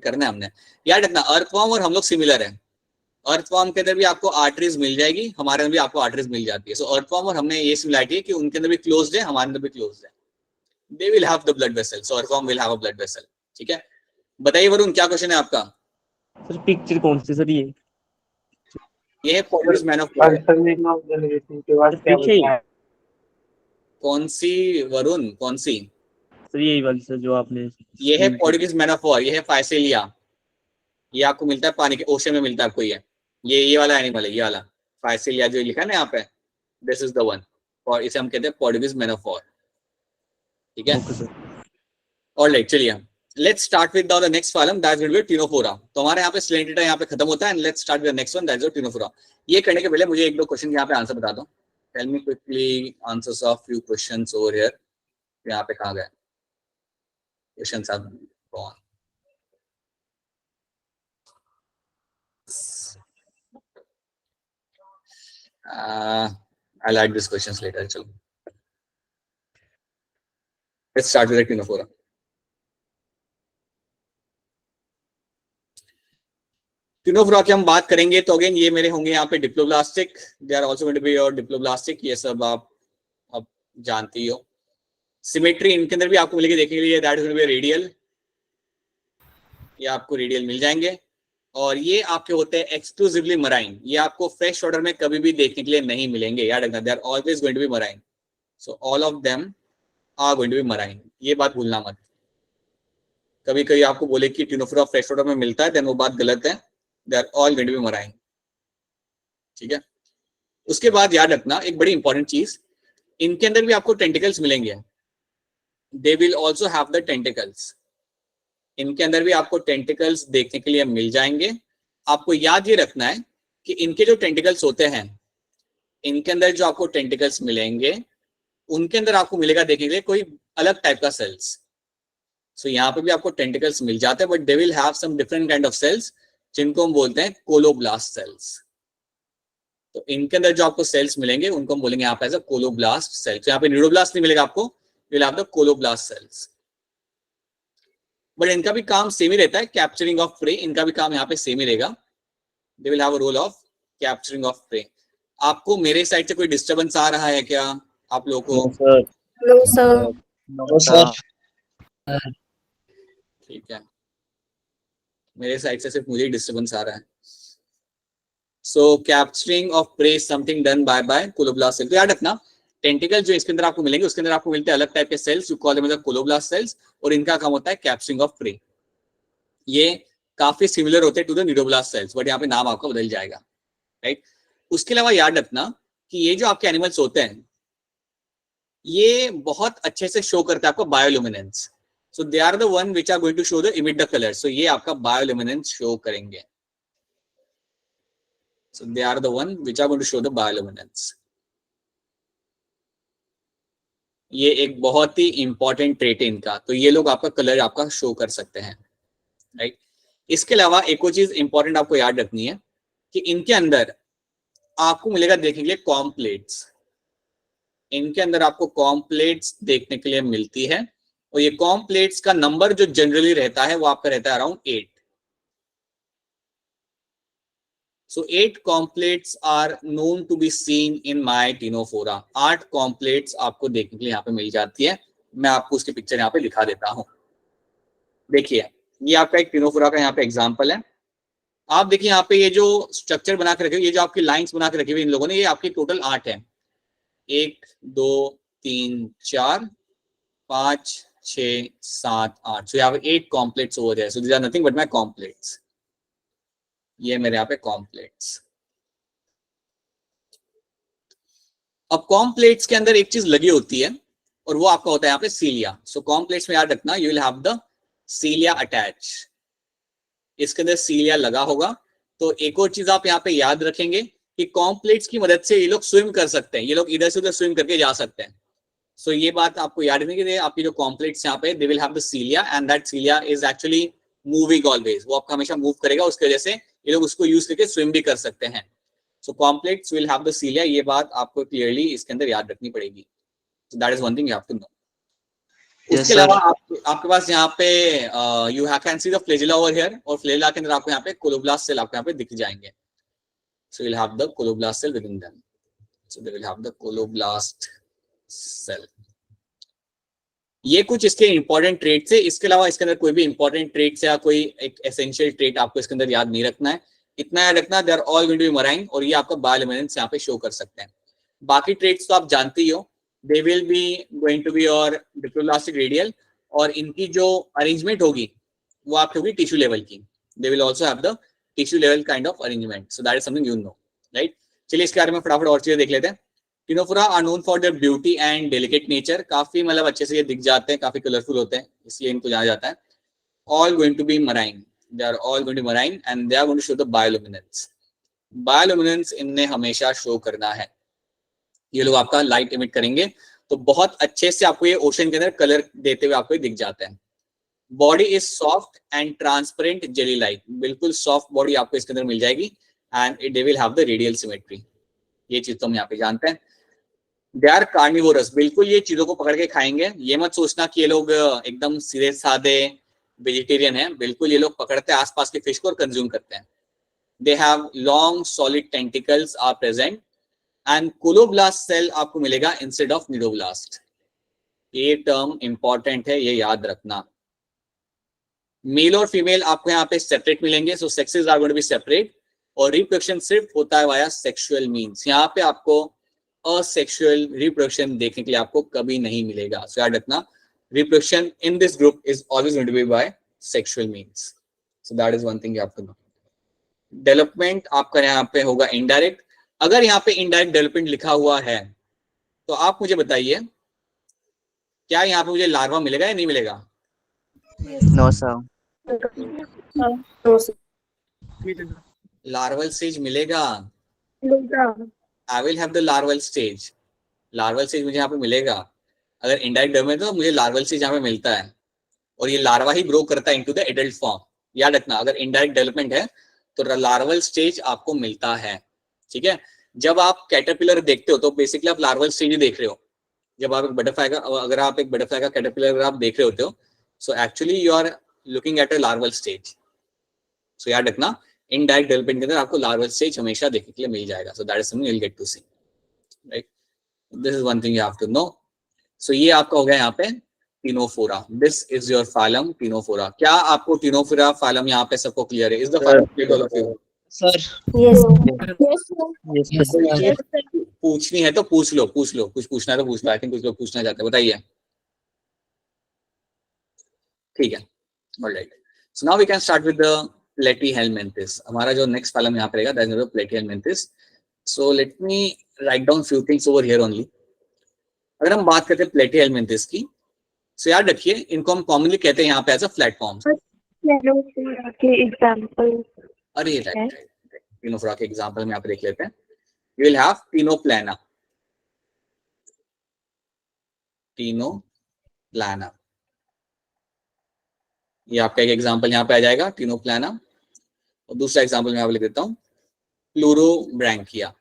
करना है हमने। याद रखना अर्थवॉर्म और हम लोग सिमिलर है। अर्थवॉर्म के अंदर भी आपको आर्टरीज मिल जाएगी, हमारे अंदर भी आपको आर्टरीज मिल जाती है। सो अर्थवॉर्म और हमने ये सिमिलरिटी है कि उनके अंदर भी क्लोज्ड है, हमारे अंदर भी क्लोज्ड है। दे will have the blood vessel, so earthworm will have a blood vessel, ठीक है। बताइए वरुण क्या क्वेश्चन है आपका। सर पिक्चर कौन सी सर ये है Portuguese man of alternative of generation के बाद क्या पीछे बताया? कौन सी वरुण, कौन सी? सर यही वाली सर जो आपने। ये है पोर्टुगीज मैन ऑफ वॉर, ये है फाइसेलिया। ये आपको मिलता है पानी के ओशन में मिलता है आपको। ये वाला एनिमल है, ये वाला फाइसेलिया जो लिखा है ना यहाँ पे, दिस इज द वन। और इसे हम कहते हैं पोर्टुगीज मैन ऑफ वॉर, ठीक है। ऑलराइट, चलिए let's start with the next phylum that will be Ctenophora. तो हमारे यहाँ पे सिलेंट्रेटा यहाँ पे खत्म होता है and let's start with the next one that is Ctenophora. ये करने के पहले मुझे एक दो क्वेश्चन यहाँ पे आंसर बता दो। Tell me quickly answers of few questions over here. यहाँ पे कहाँ गए questions are gone. I'll add these questions later. चलो let's start with the Ctenophora. Ctenophora की हम बात करेंगे तो अगेन ये मेरे होंगे यहाँ पे diploblastic, they are also going to be your diploblastic. ये सब आप अब जानती हो। सिमेट्री इनके अंदर भी आपको मिलेगी देखने के लिए, that is going to be radial. ये आपको रेडियल मिल जाएंगे। और ये आपके होते हैं एक्सक्लूसिवली मराइन। ये आपको फ्रेश वाटर में कभी भी देखने के लिए नहीं मिलेंगे, याद रखना। They are always going to be marine, so all of them are going to be marine. ये बात भूलना मत। कभी कभी आपको बोले कि टिनोफोरा फ्रेश वाटर में मिलता है, देन वो बात गलत है। They are all going to be marine, ठीक है। उसके बाद याद रखना एक बड़ी इंपॉर्टेंट चीज, इनके अंदर भी आपको टेंटिकल्स मिलेंगे। They will also have the tentacles. इनके अंदर भी आपको टेंटिकल्स देखने के लिए मिल जाएंगे। आपको याद ये रखना है कि इनके जो टेंटिकल्स होते हैं, इनके अंदर जो आपको टेंटिकल्स मिलेंगे उनके अंदर आपको मिलेगा देखने के लिए कोई अलग टाइप का सेल्स। सो यहाँ पे भी आपको टेंटिकल्स मिल जाते हैं, but they will have some different kind of cells जिनको हम बोलते हैं कोलोब्लास्ट सेल्स। तो इनके अंदर जो आपको सेल्स मिलेंगे उनको हम बोलेंगे यहाँ पे एज अ कोलोब्लास्ट सेल। तो यहाँ पे न्यूरोब्लास्ट नहीं मिलेगा आपको, you will have the colloblast cells. But इनका भी काम सेम ही रहता है, कैप्चरिंग ऑफ प्रे। इनका भी काम यहाँ पे सेम ही रहेगा। They will have a role of capturing of prey. आपको मेरे साइड से कोई डिस्टरबेंस आ रहा है क्या आप लोगों को? No, sir. ठीक है, मेरे साइड से सिर्फ मुझे ही डिस्टरबेंस आ रहा है। So capturing of prey something done by colloblast cell. तो याद रखना टेंटिकल जो इसके अंदर आपको मिलेंगे उसके अंदर आपको मिलते हैं अलग टाइप के cells, you call them as colloblast cells, और इनका काम होता है कैप्चरिंग ऑफ प्रे। ये काफी सिमिलर होते हैं to the neuroblast cells, but यहाँ पे नाम आपका बदल जाएगा, राइट। उसके अलावा याद रखना कि ये जो आपके एनिमल्स होते हैं ये बहुत अच्छे से शो करते हैं आपको bioluminescence. So they are the one which are going to show the emit the colour. सो ये आपका बायोल्यूमिनेंस शो करेंगे। So they are the one which are going to show the bioluminescence. ये एक बहुत ही इंपॉर्टेंट ट्रेट है इनका। तो ये लोग आपका कलर आपका शो कर सकते हैं, राइट। इसके अलावा एक और चीज इंपॉर्टेंट आपको याद रखनी है कि इनके अंदर आपको मिलेगा देखने के लिए कॉम्प्लेट्स। इनके अंदर आपको कॉम्प्लेट्स देखने के लिए मिलती है, और ये कॉम्प्लेट्स का नंबर जो जनरली रहता है वो आपका रहता है around 8। So 8 comb plates are known to be seen in my ctenophora. 8 comb plates आपको देखने के लिए यहाँ पे मिल जाती है। मैं आपको उसकी पिक्चर यहाँ पे दिखा देता हूँ। देखिए ये आपका एक टिनोफोरा का यहाँ पे एग्जांपल है। आप देखिए यहाँ पे ये जो स्ट्रक्चर बना के रखे हुए, ये जो आपकी लाइंस बना के रखी हुई इन लोगों ने, ये आपकी टोटल 8 है। 1 2 3 4 5 6 7 8। सो यहाँ पे 8 कॉम्प्लेट्स ओवर है। So these are nothing but my comb plates. ये मेरे यहाँ पे कॉम्प्लेट्स, अब कॉम प्लेट्स के अंदर एक चीज लगी होती है और वो आपका होता है यहाँ पे सीलिया. सो कॉम प्लेट्स में याद रखना, you will have the cilia attach. इसके अंदर सीलिया लगा होगा. तो एक और चीज आप यहाँ पे याद रखेंगे कि कॉम प्लेट्स की मदद से ये लोग स्विम कर सकते हैं, ये लोग इधर से उधर स्विम करके जा सकते हैं. सो ये बात आपको याद रखनी कि आपकी जो कॉम्प्लेट्स यहाँ पे they will have the cilia and that cilia is actually moving always. वो आपका हमेशा मूव करेगा, उसकी वजह से ये लोग उसको यूज करके स्विम भी कर सकते हैं. So comb plates will have the cilia. ये बात आपको क्लियरली इसके अंदर याद रखनी पड़ेगी. So that is one thing you have to know. इसके अलावा आपके पास यहाँ पे you have can see the flagella over here, और फ्लैजेला के अंदर आपको यहाँ पे कोलोब्लास्ट सेल आपको यहाँ पे दिख जाएंगे. So you will have the colloblast cell within them. So they will have the colloblast cell. ये कुछ इसके इंपॉर्टेंट ट्रेट्स है. इसके अलावा इसके अंदर कोई भी इंपॉर्टेंट ट्रेट्स या कोई एक एसेंशियल ट्रेट आपको इसके अंदर याद नहीं रखना है. इतना याद रखना, they are all going to be marine, और ये आपका बायोलुमिनेंस यहाँ पे शो कर सकते हैं. बाकी ट्रेट्स तो आप जानते ही हो. They will be going to be और डिप्लोब्लास्टिक रेडियल, और इनकी जो अरेंजमेंट होगी वो आपकी होगी टिश्यू लेवल की. They will also have the tissue level kind of arrangement. So that is something you know, right. चलिए इसके बारे में फटाफट और चीजें देख लेते हैं. Ctenophora are known for their beauty and delicate nature. काफी मतलब अच्छे से ये दिख जाते हैं, काफी कलरफुल होते हैं, इसलिए इनको जाना जाता है. All going to be marine, they are all going to be marine and they are going to show the bioluminescence. Bioluminescence इनने हमेशा शो करना है. ये लोग आपका लाइट इमिट करेंगे, तो बहुत अच्छे से आपको ये ओशन के अंदर कलर देते हुए आपको दिख जाते हैं. Body is soft and transparent jelly like. बिल्कुल सॉफ्ट बॉडी आपको इसके अंदर मिल जाएगी and they will have the radial symmetry. ये चीज तो हम यहाँ पे जानते हैं. They are carnivorous. बिल्कुल ये चीजों को पकड़ के खाएंगे. ये मत सोचना कि ये लोग एकदम सीधे साधे वेजिटेरियन है. बिल्कुल ये लोग पकड़ते हैं आसपास के फिश को और कंज्यूम करते हैं. They have long solid tentacles are present and colloblast cell आपको मिलेगा इंस्टेड ऑफ निडोब्लास्ट. ये टर्म इंपॉर्टेंट है, ये याद रखना. मेल और फीमेल आपको यहाँ पे सेपरेट मिलेंगे. So sexes are going to be separate, और रिप्रोडक्शन सिर्फ होता है वाया सेक्सुअल मीन्स. यहाँ पे आपको असेक्सुअल रिप्रोडक्शन देखने के लिए आपको कभी नहीं मिलेगा. सो याद रखना, reproduction in this group is always going to be by sexual means. So that is one thing you have to know. Development आपका यहाँ पे होगा इनडायरेक्ट. अगर यहाँ पे इनडायरेक्ट डेवलपमेंट लिखा हुआ है तो आप मुझे बताइए, क्या यहाँ पे मुझे लार्वा मिलेगा या नहीं मिलेगा? No, sir. लार्वल स्टेज मिलेगा. आई will have the larval stage. Larval stage मुझे यहाँ पे मिलेगा. अगर इनडायरेक्ट डेवलपमेंट तो मुझे लार्वल स्टेज यहाँ पे मिलता है, और ये लार्वा ही ग्रो करता है इनटू द एडल्ट फॉर्म. याद रखना, अगर इनडायरेक्ट डेवलपमेंट है तो लार्वल स्टेज आपको मिलता है. ठीक है. जब आप कैटरपिलर देखते हो तो बेसिकली आप लार्वल स्टेज ही देख रहे हो. जब आप एक बटरफ्लाई का, अगर आप एक बटरफ्लाई का कैटरपिलर आप देख रहे होते हो, so actually you are looking at a larval stage. So याद रखना, इनडायरेक्ट डेवलपमेंट के अंदर आपको लार्वल स्टेज हमेशा देखने के लिए मिल जाएगा. So that is something you will get to see, right. This is one thing you have to know. So ये आपका हो गया यहाँ पे Ctenophora. This is your phylum Ctenophora. क्या आपको टिनोफोरा फाइलम यहाँ पे सबको क्लियर है? Is the phylum clear all of you? Sir. Yes. Yes, sir. पूछनी है तो पूछ लो, कुछ पूछना है तो पूछ लो. आई थिंक कुछ लोग पूछना चाहते हैं, बताइए. ठीक है, alright. So now we can start with the Platyhelminthes. हमारा जो नेक्स्ट फाइलम यहाँ पे रहेगा that is Platyhelminthes. So let me write down few things over here only. अगर हम बात करते हैं प्लेटीहेलमिन्थिस की, सो याद रखिए इनको हम कॉमनली कहते हैं यहाँ पे एज अ प्लेटफॉर्म. के एग्जांपल. अरे राइट, टिनोफोरा के एग्जांपल में यहाँ पे देख लेते हैं. You will have Ctenoplana. Ctenoplana ये आपका एक एग्जांपल यहाँ पे आ जाएगा, टिनोप्लाना. और दूसरा एग्जांपल मैं यहाँ पे लिख देता हूँ, प्लूरोब्रैंकिया.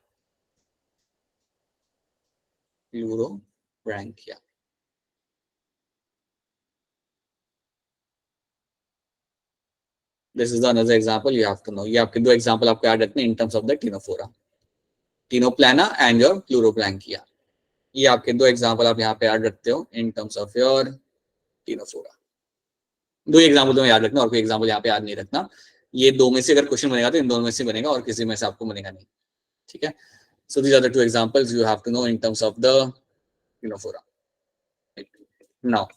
प्लूरोब्रैंकिया. This is another example you have to know. ये आपके दो एग्जांपल आपको याद रखने in terms of the Ctenophora, Ctenoplana and your Pleurobrachia. ये आपके दो एग्जांपल आप यहाँ पे याद रखते हो in terms of your Ctenophora. दो एग्जांपल तो याद रखना, और कोई एग्जांपल यहाँ पे याद नहीं रखना. ये दो में से अगर क्वेश्चन बनेगा तो इन दोनों में से बनेगा, और किसी में से आपको बनेगा नहीं. ठीक है. So these are the two examples you have to know in terms of the Ctenophora. Now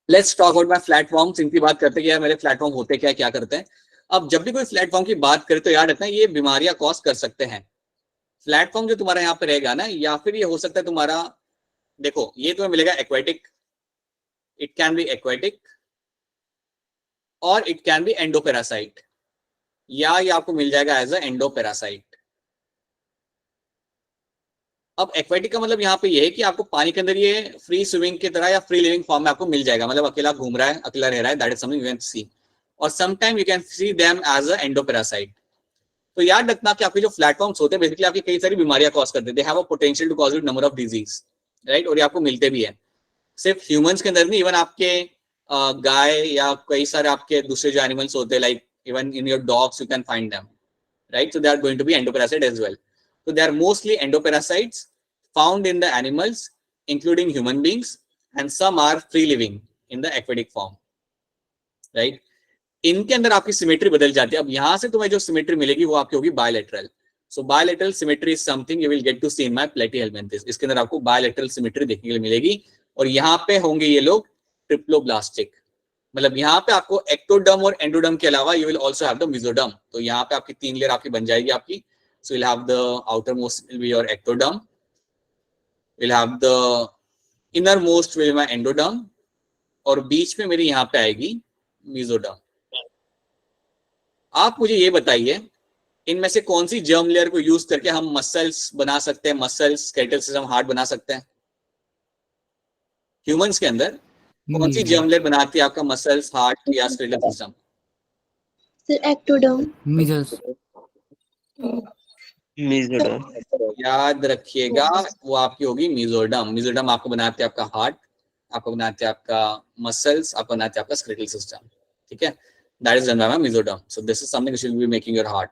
let's talk about my flatworms. इनकी बात करते हैं कि यार मेरे प्लेटफॉर्म होते क्या करते हैं. अब जब भी कोई प्लेटफॉर्म की बात करे तो याद रखना ये बीमारियां कॉज कर सकते हैं. फ्लैट फॉर्म जो तुम्हारा यहाँ पे रहेगा ना, या फिर ये हो सकता है तुम्हारा, देखो ये तुम्हें मिलेगा aquatic, it can be aquatic और इट कैन बी एंडोपेरासाइट, या ये आपको मिल जाएगा एज अ एंडोपेरासाइट। अब एक्वेटिक का मतलब यहाँ पे ये है कि आपको पानी के अंदर ये फ्री स्विमिंग की तरह या फ्री लिविंग फॉर्म में आपको मिल जाएगा, मतलब अकेला घूम रहा है, अकेला रह रहा है, that is something you can see. और sometime you can see them as a endoparasite. तो याद रखना कि आपके जो प्लेटफॉर्म्स होते हैं बेसिकली आपकी कई सारी बीमारियां कॉज करते हैं, they have a potential to cause number of disease, right, और ये आपको मिलते भी है। सिर्फ ह्यूमंस के अंदर नहीं, इवन आपके गाय या कई सारे आपके दूसरे जो एनिमल्स होते हैं, like even in your dogs you can find them, right, so they are going to be endoparasite as well. So they are mostly endoparasites found in the animals, including human beings, and some are free living in the aquatic form, right? इनके अंदर आपकी symmetry बदल जाती है। अब यहां से तुम्हें जो सिमेट्री मिलेगी वो आपकी होगी bilateral. So bilateral symmetry is something you will get to see in my platyhelminthes. इसके अंदर आपको बायलैटरल सिमेट्री देखने के लिए मिलेगी, और यहाँ पे होंगे ये लोग ट्रिप्लोब्लास्टिक, मतलब यहाँ पे आपको एक्टोडर्म और एंडोडर्म के अलावा you will also have the mesoderm. तो यहाँ पे आपकी 3 लेयर आपकी बन जाएगी आपकी। So you'll have the outermost will be your ectoderm, we'll have the innermost will be my endoderm, और बीच में मेरी यहाँ पे आएगी मेसोडर्म। आप मुझे ये बताइए इनमें से कौन सी जर्म लेयर को यूज करके हम मसल्स बना सकते हैं, मसल्स, स्केलेटल सिस्टम, हार्ट बना सकते हैं? ह्यूमंस के अंदर कौन सी जर्म लेयर बनाती है आपका मसल्स, हार्ट या skeletal system? Ectoderm. Measles. Mesoderm. याद रखिएगा वो आपकी होगी मेसोडर्म। मेसोडर्म आपको बनाते हैं आपका हार्ट, आपको बनाते हैं आपका मसल्स, आपको बनाते हैं आपका स्केलेटल सिस्टम, ठीक है? That is done by mesoderm. So this is something which will be making your heart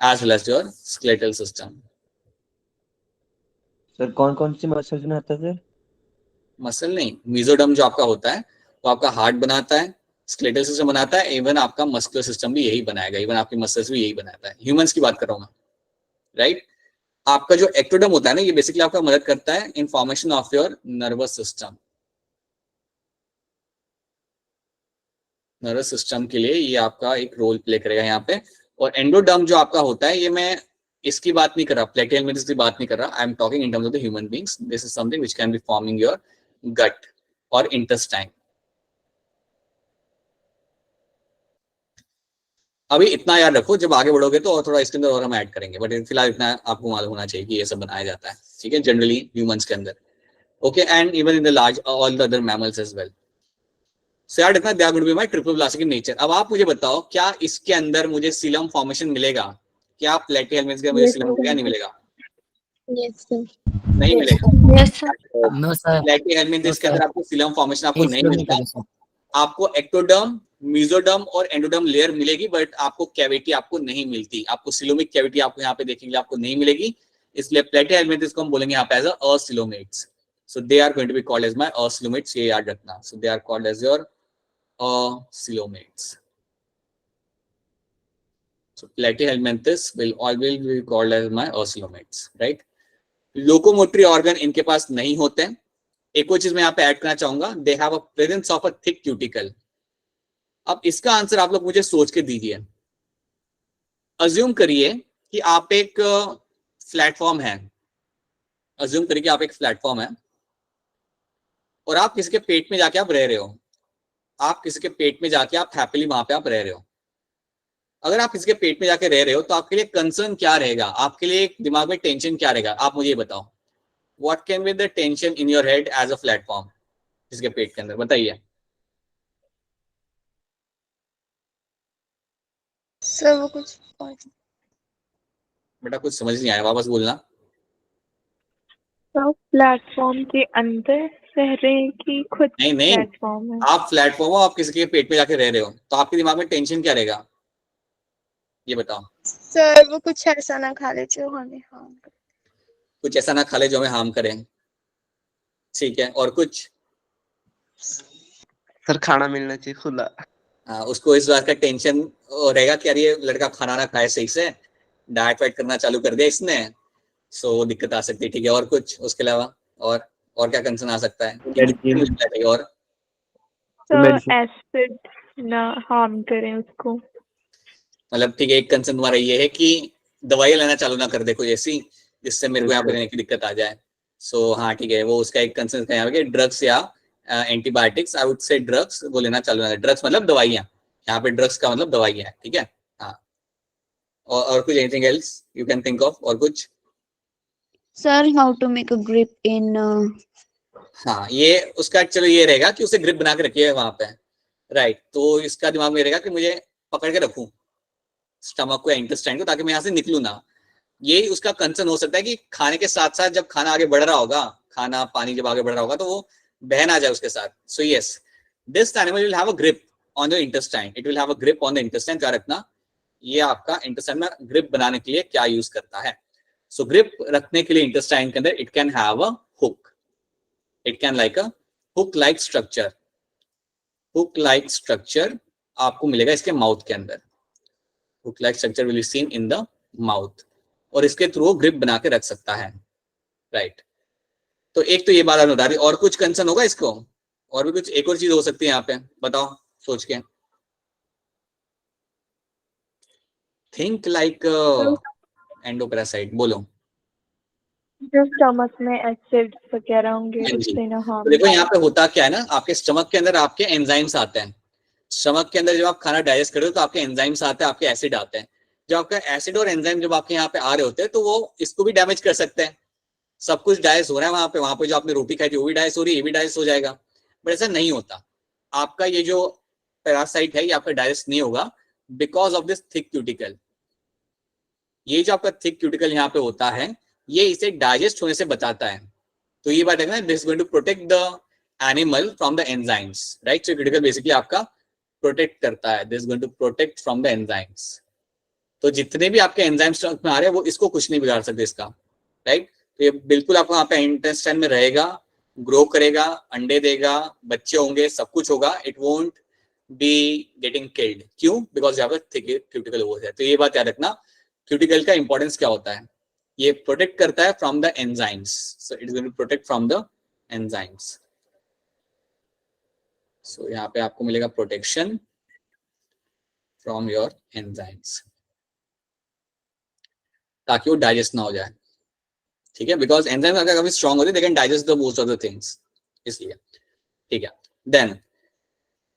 as well as your skeletal system. Sir कौन कौन सी मसल्स बनाता है सर? मसल नहीं, मेसोडर्म जो आपका होता है वो आपका हार्ट बनाता है, स्केलेटल सिस्टम बनाता है, इवन आपका मस्कुलर सिस्टम भी यही बनाएगा, इवन आपकी मसल्स भी यही बनाता है। ह्यूमंस की बात कर रहा हूं मैं, राइट? आपका जो एक्टोडर्म होता है ना, ये बेसिकली आपका मदद करता है in formation of your nervous system. Nervous system के लिए ये आपका एक रोल प्ले करेगा यहाँ पे। और एंडोडर्म जो आपका होता है, ये मैं इसकी बात नहीं कर रहा, प्लेटीहेलमिन्थेस की बात नहीं कर रहा, I am talking in terms of the human beings. This is something which can be forming your gut और इंटेस्टाइन। अभी इतना याद रखो, जब आगे बढ़ोगे तो और थोड़ा इसके अंदर और हम ऐड करेंगे, बट फिलहाल इतना आपको मालूम होना चाहिए कि ये सब बनाया जाता है, ठीक है, जनरली ह्यूमंस के अंदर, okay, and even in the large all the other mammals as well. So याद रखना they are going to be my triploblastic in nature. अब आप मुझे बताओ, क्या इसके अंदर मुझे सीलम फॉर्मेशन मिलेगा? क्या प्लेटीहेलमिन्थेस के मुझे सीलम मिलेगा, नहीं मिलेगा? Yes sir. नहीं मिलेगा। Yes sir. No sir. Platyhelminthes के अंदर आपको सीलम फॉर्मेशन आपको नहीं मिलता। आपको एक्टोडर्म, मेसोडर्म और एंडोडर्म लेयर मिलेगी, बट आपको कैविटी आपको नहीं मिलती। आपको सिलोमिक कैविटी आपको यहाँ पे देखेंगे आपको नहीं मिलेगी, इसलिए प्लेटीहेलमिन्थेस को हम बोलेंगे यहाँ पे as acoelomates. So they are going to be called as my acoelomates, ये याद रखना। So they are called as your acoelomates. So Platyhelminthes will always be called as my acoelomates, right? Locomotory organ इनके पास नहीं होते हैं। एक और चीज मैं यहाँ पे ऐड करना चाहूंगा, दे have a presence of a thick cuticle. अब इसका आंसर आप लोग मुझे सोच के दीजिए। अज्यूम करिए कि आप एक प्लेटफॉर्म है, अज्यूम करिए कि आप एक प्लेटफॉर्म है और आप किसी के पेट में जाके आप रह रहे हो। आप किसी के पेट में जाके आप हैप्पीली वहां पे आप रह रहे हो। अगर आप किसी के पेट में जाके रह रहे हो तो आपके लिए कंसर्न क्या रहेगा, आपके लिए दिमाग में टेंशन क्या रहेगा? आप मुझे बताओ, what can be the tension in your head as a platform, किसके पेट के अंदर, बताइए। सर वो कुछ बेटा कुछ समझ नहीं आया, वापस बोलना। तो प्लेटफॉर्म के अंदर रह रहे हैं कि खुद नहीं नहीं, प्लेटफॉर्म है? आप प्लेटफॉर्म हो, आप किसी के पेट में जाके रह रहे हो, तो आपके दिमाग में टेंशन क्या रहेगा, ये बताओ। सर वो कुछ ऐसा ना खा ले जो हमें हार्म करे। कुछ ऐसा ना खा ले जो हमें हार्म करे, ठीक है, और कुछ? सर खाना मिलना चाहिए खुला। उसको इस बात का टेंशन रहेगा कि यार ये लड़का खाना ना खाए सही से, डाइट वाइट करना चालू कर दिया इसने, सो दिक्कत आ सकती है, ठीक है। और कुछ उसके अलावा और क्या कंसर्न आ सकता है? और तो एसिड ना हार्म करें उसको। मतलब ठीक है, एक कंसर्न तुम्हारा ये है कि दवाई लेना चालू ना कर दे कोई ऐसी जिससे मेरे को यहाँ पे बिल्कुल। रहने की दिक्कत आ जाए। सो हाँ ठीक है, वो उसका एक कंसर्न है यहाँ पे, ड्रग्स या antibiotics, I would say drugs वो लेना चालू ना कर। ड्रग्स मतलब दवाइयाँ, यहाँ पे ड्रग्स का मतलब दवाइयाँ है, ठीक है। हाँ, और कुछ anything else you can think of, और कुछ? Sir, how to make a grip in हाँ, ये उसका चलो ये रहेगा कि उसे ग्रिप बना के रखिए वहां पे, राइट। तो इसका दिमाग में रहेगा कि मुझे पकड़ के रखूं स्टमक को या इंटेस्टाइन को, ताकि मैं यहाँ से निकलूं ना। यही उसका कंसर्न हो सकता है कि खाने के साथ साथ जब खाना आगे बढ़ रहा होगा, खाना पानी जब आगे बढ़ रहा होगा तो वो बह ना जाए उसके साथ। So yes, this animal will have a grip on the intestine, it will have a grip on the intestine. क्या रखना, ये आपका इंटेस्टाइन में ग्रिप बनाने के लिए क्या यूज करता है। सो ग्रिप रखने के लिए इंटेस्टाइन के अंदर it can have a hook, it can like a hook like structure, hook like structure आपको मिलेगा इसके माउथ के अंदर। Hook like structure will be seen in the mouth, और इसके थ्रू ग्रिप बना के रख सकता है, राइट। तो एक तो ये बात बता दी, और कुछ कंसर्न होगा इसको, और भी कुछ एक और चीज हो सकती है यहाँ पे, बताओ सोच के। थिंक लाइक एंडोपैरासाइट, बोलो। जो स्टमक में एसिड वगैरह होंगे हाँ जी। उससे ना तो हार्म। देखो यहाँ पे होता क्या है ना, आपके स्टमक के अंदर आपके एंजाइम्स आते हैं। स्टमक के अंदर जब आप खाना डाइजेस्ट करते हो तो आपके एंजाइम्स आते हैं, आपके एसिड आते हैं। जब आपका एसिड और एंजाइम जब आपके यहाँ पे आ रहे होते हैं तो वो इसको भी डैमेज कर सकते हैं। सब कुछ डाइजेस्ट हो रहा है वहां पे जो आपने रोटी खाई थी वो भी डाइजेस्ट हो रही है, ये भी डाइजेस्ट हो जाएगा। बट ऐसा नहीं होता, आपका ये जो पैरासाइट है ये आपका डाइजेस्ट नहीं होगा because of this thick cuticle. ये जो आपका थिक क्यूटिकल यहाँ पे होता है ये इसे डाइजेस्ट होने से बचाता है। तो ये बात है ना, this going to protect the animal from the enzymes, right. So cuticle basically आपका प्रोटेक्ट करता है, this going to protect from the enzymes. तो जितने भी आपके एंजाइम्स स्टमक में आ रहे हैं वो इसको कुछ नहीं बिगाड़ सकते इसका, राइट। तो ये बिल्कुल आपको वहां पे इंटेस्टाइन में रहेगा, ग्रो करेगा, अंडे देगा, बच्चे होंगे, सब कुछ होगा, it won't be getting killed. क्यों? बिकॉज यहाँ पर थिक क्यूटिकल वो है। तो ये बात याद रखना, क्यूटिकल का इंपॉर्टेंस क्या होता है, ये प्रोटेक्ट करता है from the enzymes. So it is going to protect from the enzymes. सो यहाँ पे आपको मिलेगा प्रोटेक्शन फ्रॉम योर एंजाइम्स, ताकि वो डाइजेस्ट ना हो जाए, ठीक है। बिकॉज एंजाइम्स अगर काफी स्ट्रॉन्ग होते हैं, they can digest the most of the things, इसलिए, ठीक है। देन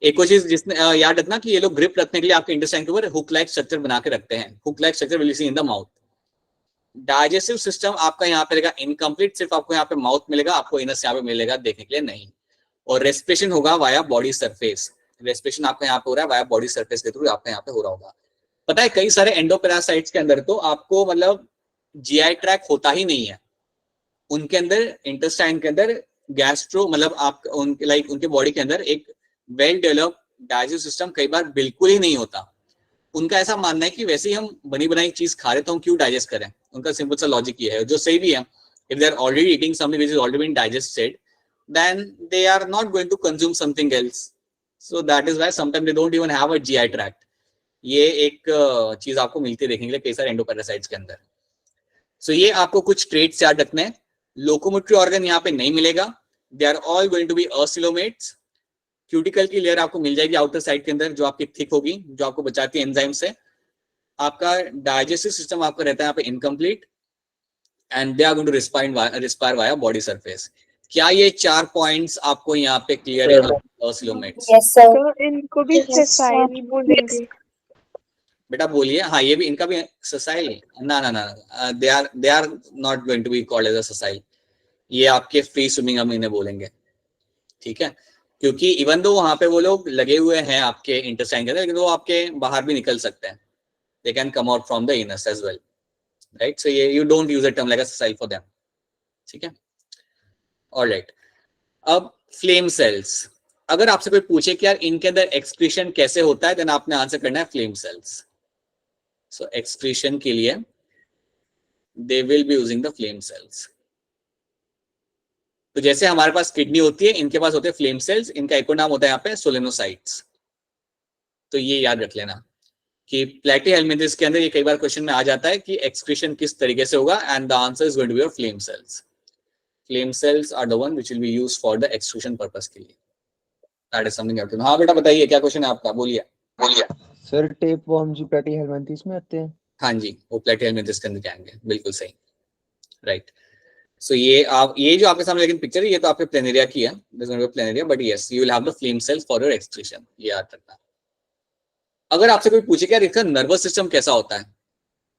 एक और चीज जिसने याद रखना कि ये लोग ग्रिप रखने के लिए आपके इंटेस्टाइन के ऊपर हुक लाइक स्ट्रक्चर बना के रखते हैं। Hook like structure will be seen in the mouth. Digestive system आपका यहाँ पे रहेगा इनकम्प्लीट, सिर्फ आपको यहाँ पे माउथ मिलेगा, आपको इनस यहाँ पे मिलेगा देखने के लिए नहीं। और रेस्पिरेशन होगा वाया बॉडी सरफेस, रेस्पिरेशन आपका यहाँ पे हो रहा है वाया बॉडी सरफेस के थ्रू आपका यहाँ पे हो रहा होगा। पता है कई सारे एंडोपैरासाइट्स के अंदर तो आपको मतलब जीआई ट्रैक होता ही नहीं है, उनके अंदर इंटेस्टाइन के अंदर गैस्ट्रो मतलब आप उनके लाइक उनके बॉडी के अंदर एक वेल डेवलप्ड डाइजेस्टिव सिस्टम कई बार बिल्कुल ही नहीं होता। उनका ऐसा मानना है कि वैसे ही हम बनी बनाई चीज खा रहे तो हम क्यों डाइजेस्ट करें। उनका सिंपल सा लॉजिक ये है, जो सही भी है। If they are already eating something which is already been digested, then they are not going to consume something else. So that is why sometimes they don't even have a GI tract. ये एक चीज आपको मिलती है देखने के लिए कई सारे एंडोपैरासाइट्स के अंदर। सो ये आपको कुछ ट्रेट्स याद रखने हैं। लोकोमोटरी ऑर्गन यहाँ पे नहीं मिलेगा, they are all going to be acoelomates. Cuticle की लेयर आपको मिल जाएगी आउटर साइड के अंदर जो आपकी थिक होगी, जो आपको बचाती है एंजाइम से। आपका डाइजेस्टिव सिस्टम आपका रहता है यहाँ पे incomplete, and they are going to respire via body surface. क्या ये 4 पॉइंट्स आपको यहाँ पे क्लियर है? असिलोमेट्स Yes, sir. तो इनको भी Yes, sir. सेसाइल बोलेंगे। बेटा बोलिए। हाँ, ये भी इनका भी ससाइल, ना ना ना, they are not going to be called as a sessile. ये आपके फ्री स्विमिंग हम इन्हें बोलेंगे, ठीक है। क्योंकि इवन दो वहां पे वो लोग लगे हुए हैं आपके इंटेस्टाइन के अंदर, लेकिन वो आपके बाहर भी निकल सकते हैं, they can come out from the anus as well, right. So ये you don't use a term like a sessile for them, ठीक है। ऑलराइट, अब फ्लेम सेल्स। अगर आपसे कोई पूछे कि यार इनके अंदर एक्सक्रीशन कैसे होता है, देन आपने आंसर करना है फ्लेम सेल्स। सो एक्सक्रीशन के लिए दे will be using the flame cells. तो जैसे हमारे पास किडनी होती है, इनके पास होते हैं फ्लेम सेल्स, इनका एक और नाम होता है यहाँ पे सोलेनोसाइट्स। तो ये याद रख लेना कि प्लैटीहेल्मिंथेस के अंदर ये कई बार क्वेश्चन में आ जाता है कि एक्सक्रीशन किस तरीके से होगा, and the answer is going to be your flame cells. Flame cells are the one which will be used for the excretion purpose के लिए। दैट इज समथिंग हाँ बेटा बताइए क्या क्वेश्चन है आपका, बोलिए। सर टेप वर्म जी प्लैटीहेल्मिंथेस में आते हैं? हाँ जी, वो प्लेटिहेलमिंथस के अंदर जाएंगे, बिल्कुल सही, राइट। सो ये जो आपके सामने लेकिन पिक्चर है, ये तो आपके प्लेनेरिया की है, planaria, but yes you will have the flame cells for your excretion, ये याद रखना। अगर आपसे कोई पूछे कि यार इसका नर्वस सिस्टम कैसा होता है,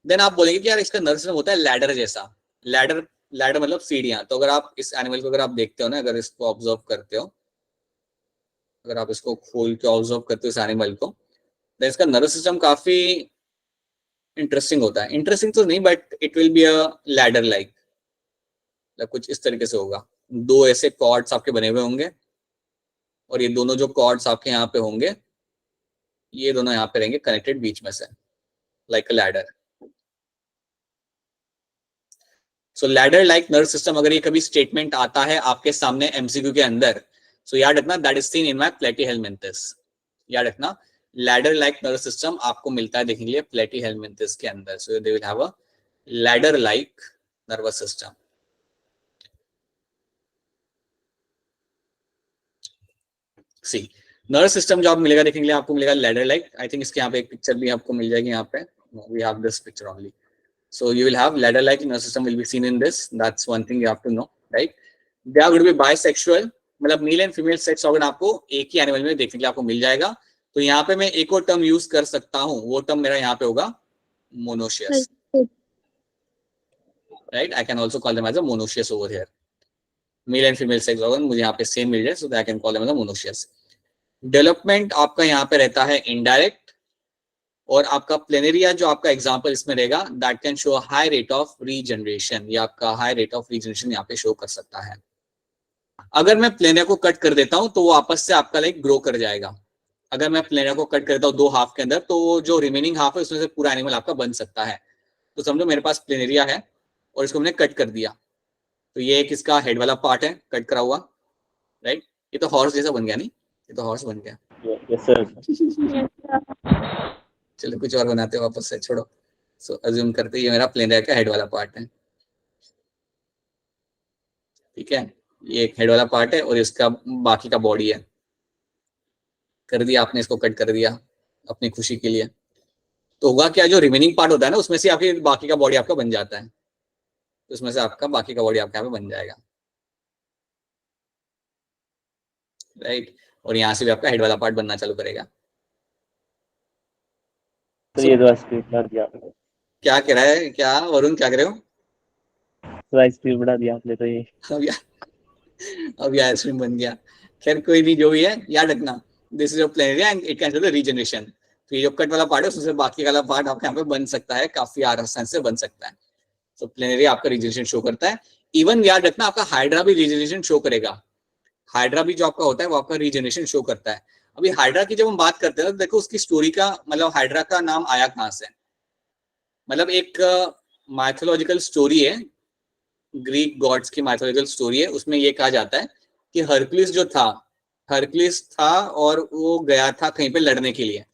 देन आप बोलेंगे कि यार इसका नर्वस सिस्टम होता है लैडर जैसा। लैडर मतलब सीढ़ियां। तो अगर आप इस एनिमल को अगर आप देखते हो ना, अगर इसको ऑब्जर्व करते हो, अगर आप इसको खोल के ऑब्जर्व करते हो इस एनिमल को, तो इसका नर्वस सिस्टम काफी इंटरेस्टिंग होता है। इंटरेस्टिंग तो नहीं, but it will be a ladder like, कुछ इस तरीके से होगा। दो ऐसे कॉर्ड्स आपके बने हुए होंगे, और ये दोनों जो कॉर्ड्स आपके यहाँ पे होंगे, ये दोनों यहाँ पे रहेंगे कनेक्टेड बीच में से, लाइक अ लैडर। सो लैडर लाइक नर्व सिस्टम, अगर ये कभी स्टेटमेंट आता है आपके सामने एमसीक्यू के अंदर, सो याद रखना that is seen in my Platyhelminthes. याद रखना लैडर लाइक नर्व सिस्टम आपको मिलता है देखने के लिए प्लेटिहेलमिंथस के अंदर। So they will have a ladder like nervous system. See nerve system जो आप मिलेगा देखने के लिए, आपको मिलेगा लैडर लाइक। आई थिंक इसके यहाँ पे एक पिक्चर भी आपको मिल जाएगी, यहाँ पे we have this picture only. So you will have ladder-like nervous system will be seen in this. That's one thing you have to know, right? They are going to be bisexual, मतलब mail and female sex organ आपको एक ही animal में देखने के लिए आपको मिल जाएगा। तो यहाँ पे मैं एक और टर्म यूज कर सकता हूँ, वो टर्म मेरा यहाँ पे होगा monoecious, right? I can also call them as a monoecious over here. Male and female sex organ मुझे यहाँ पे सेम मिल जाए, so that I can call them as a monoecious. Development आपका यहाँ पे रहता है इनडायरेक्ट, और आपका प्लेनेरिया जो आपका एग्जांपल इसमें रहेगा, that can show high rate of regeneration. ये आपका हाई रेट ऑफ रीजनरेशन यहाँ पे शो कर सकता है। अगर मैं प्लेनेरिया को कट कर देता हूं तो वो आपस से आपका लाइक ग्रो कर जाएगा। अगर मैं प्लेनेरिया को कट कर देता हूँ दो हाफ के अंदर, तो जो रिमेनिंग हाफ है उसमें से पूरा एनिमल आपका बन सकता है। तो समझो मेरे पास प्लेनेरिया है और इसको मैंने कट कर दिया, तो ये एक इसका हेड वाला पार्ट है कट करा हुआ, राइट? ये तो हॉर्स जैसा बन गया, नहीं? ये तो हॉर्स बन गया। Yes sir. चलो कुछ और बनाते हो वापस से, छोड़ो। सो अज्यूम करते ये मेरा प्लेनेरिया का हेड वाला पार्ट है, ठीक है? ये एक हेड वाला पार्ट है और इसका बाकी का बॉडी है। कर दिया आपने, इसको कट कर दिया अपनी खुशी के लिए, तो होगा क्या, जो रिमेनिंग पार्ट होता है ना उसमें से आपकी बाकी का बॉडी आपका बन जाता है। उसमें से आपका बाकी का बॉडी आपके यहाँ पे बन जाएगा, राइट? और यहाँ से भी आपका हेड वाला पार्ट बनना चालू करेगा। तो ये तो आइसक्रीम बना दिया आपने। क्या कह रहा है, क्या वरुण क्या कर रहे हो? तो आइसक्रीम बना दिया आपने तो ये। अब ये आइसक्रीम बन गया। खैर कोई नहीं, जो भी है याद रखना, this is your planaria and it can show the regeneration. तो ये जो कट वाला पार्ट है उसमें बाकी वाला पार्ट आपके यहाँ पे बन सकता है, काफी आसानी से बन सकता है। तो प्लेनेरिया आपका रीजनरेशन शो करता है। इवन याद रखना आपका हाइड्रा भी रीजनरेशन शो करेगा। हाइड्रा भी जो आपका होता है वो आपका रीजनरेशन शो करता है। अभी हाइड्रा की जब हम बात करते हैं तो देखो उसकी स्टोरी का मतलब हाइड्रा का नाम आया कहाँ से। मतलब एक माइथोलॉजिकल स्टोरी है, ग्रीक गॉड्स की माइथोलॉजिकल स्टोरी है। उसमें ये कहा जाता है कि हरक्लिस जो था, हरक्लिस था और वो गया था कहीं पे लड़ने के लिए।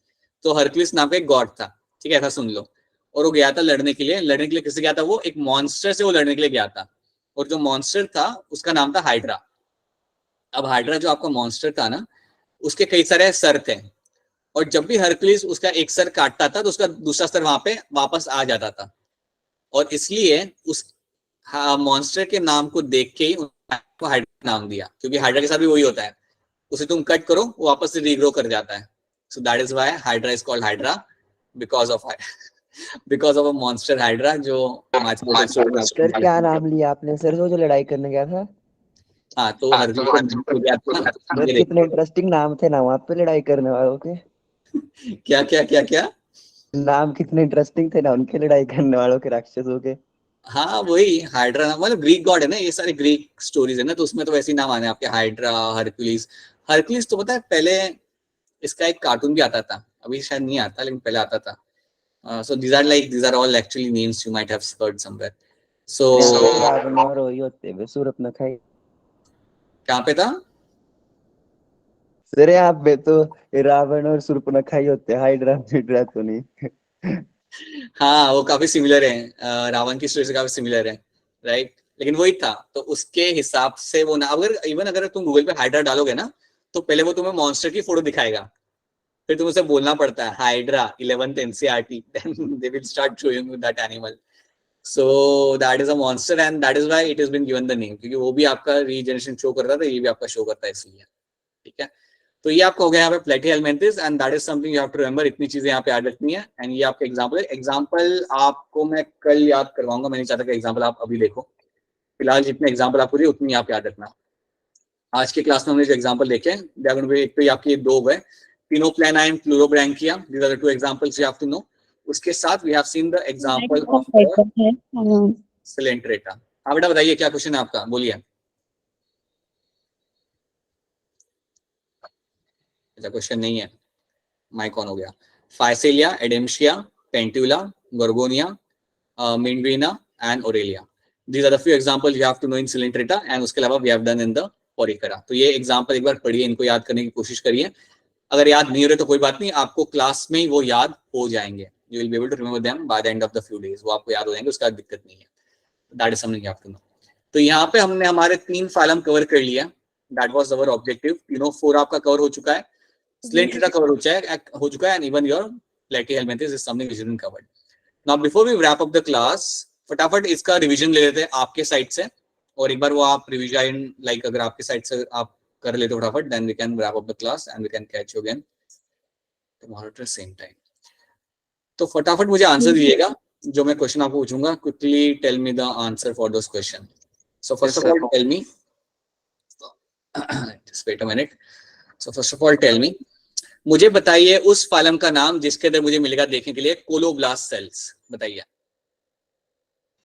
तो हरक्लिस नाम का एक गॉड था, ठीक है, ऐसा सुन लो। और वो गया था लड़ने के लिए किससे गया था? वो एक मॉन्स्टर से वो लड़ने के लिए गया था, और जो मॉन्स्टर था उसका नाम था हाइड्रा। अब हाइड्रा जो आपका मॉन्स्टर था ना, उसके कई सारे सर थे, और जब भी हरक्लिस उसका एक सर काटता था तो उसका दूसरा सर वहां पे वापस आ जाता था। और इसलिए उस मॉन्स्टर के नाम को देख के ही उनको हाइड्रा नाम दिया, क्योंकि हाइड्रा के साथ भी वही होता है, उसे तुम कट करो वो वापस से रीग्रो कर जाता है। So that is why hydra is called hydra, because of a monster hydra जो सर क्या नाम लिया आपने सर जो लड़ाई करने गया था? हाँ, तो हरक्लिस का नाम हो गया था ना। सर कितने इंटरेस्टिंग नाम थे ना वहाँ पे लड़ाई करने वालों के। क्या क्या क्या क्या? नाम कितने इंटरेस्टिंग थे ना उनके, लड़ाई करने वालों के, राक्षसों के। हाँ वही हाइड्रा नाम, मतलब ग्रीक गॉड है ना, ये सारे ग्रीक स्टोरीज है ना, तो उसमें तो वैसे ही नाम आने आपके, हाइड्रा, हरक्यूलिस। हरक्यूलिस तो पता है पहले इसका एक कार्टून भी आता था, अभी शायद नहीं आता लेकिन पहले आता था। सो these are all actually names you might have heard somewhere. So Ravan और वही होते हैं सूर्पनखा। कहाँ पे था? सर यहाँ पे तो रावण और सूर्पनखा ही होते हैं, हाइड्रा हाइड्रा तो नहीं। हाँ वो काफी सिमिलर है, रावण की स्टोरी से काफी सिमिलर है, राइट? लेकिन वही था, तो उसके हिसाब से वो ना, अगर इवन अगर तुम गूगल पे हाइड्रा डालोगे ना, तो पहले वो तुम्हें मॉन्स्टर की फोटो दिखाएगा, फिर तुम उसे बोलना पड़ता है hydra 11th NCERT, then they will start showing you that animal. So that is a monster and that is why it has been given the name, क्योंकि वो भी आपका रीजनरेशन शो कर रहा था, ये भी आपका शो करता है इसलिए, ठीक है। तो ये आपका हो गया यहाँ पे Platyhelminthes and that is something you have to remember. इतनी चीजें यहाँ पे याद रखनी है एंड ये आपका एग्जांपल है। एग्जांपल आपको मैं कल याद करवाऊंगा, मैं नहीं चाहता कि एग्जांपल आप अभी देखो, फिलहाल जितने एग्जांपल आपको दिए उतनी आप याद रखना। आज के क्लास में हमने जो एग्जांपल देखे एक तो आपके दो हुए, Ctenoplana and Pleurobrachia, these are the two examples you have to know. उसके साथ we have seen the example of Coelenterata. हाँ बेटा बताइए क्या क्वेश्चन है आपका, बोलिए। अच्छा क्वेश्चन नहीं है, माइक ऑन हो गया। Physalia, Adamsia, Pennatula, Gorgonia, Meandrina and Aurelia, these are the few examples you have to know in Coelenterata and उसके अलावा we have done in the Porifera। तो ये एग्जांपल एक बार पढ़िए, इनको याद करने की कोशिश करिए। अगर याद नहीं हो रहे तो कोई बात नहीं, आपको क्लास में ही वो याद हो जाएंगे। You will be able to remember them by the end of the few days, वो आपको याद हो जाएंगे, उसका दिक्कत नहीं है। That is something you have to know। तो यहाँ पे हमने हमारे 3 फाइलम कवर कर लिया, that was our objective। तीनों 4 आपका कवर हो चुका है, Coelenterata कवर हो चुका है and even your Platyhelminthes is something which has been covered। Now before we wrap up the class, फटाफट इसका रिवीजन ले लेते हैं आपके साइड से, और एक बार वो आप रिवीजन लाइक अगर आपके साइड से आप कर लेते हो फटाफट, then we can wrap up the class and we can catch you again tomorrow at the same time. तो फटाफट मुझे आंसर दीजिएगा जो मैं क्वेश्चन आपको पूछूंगा। Quickly tell me the answer for those question. So first of all tell me, just wait a minute. So first of all tell me, मुझे बताइए उस फाइलम का नाम जिसके अंदर मुझे मिलेगा देखने के लिए कोलोब्लास्ट सेल्स, बताइए।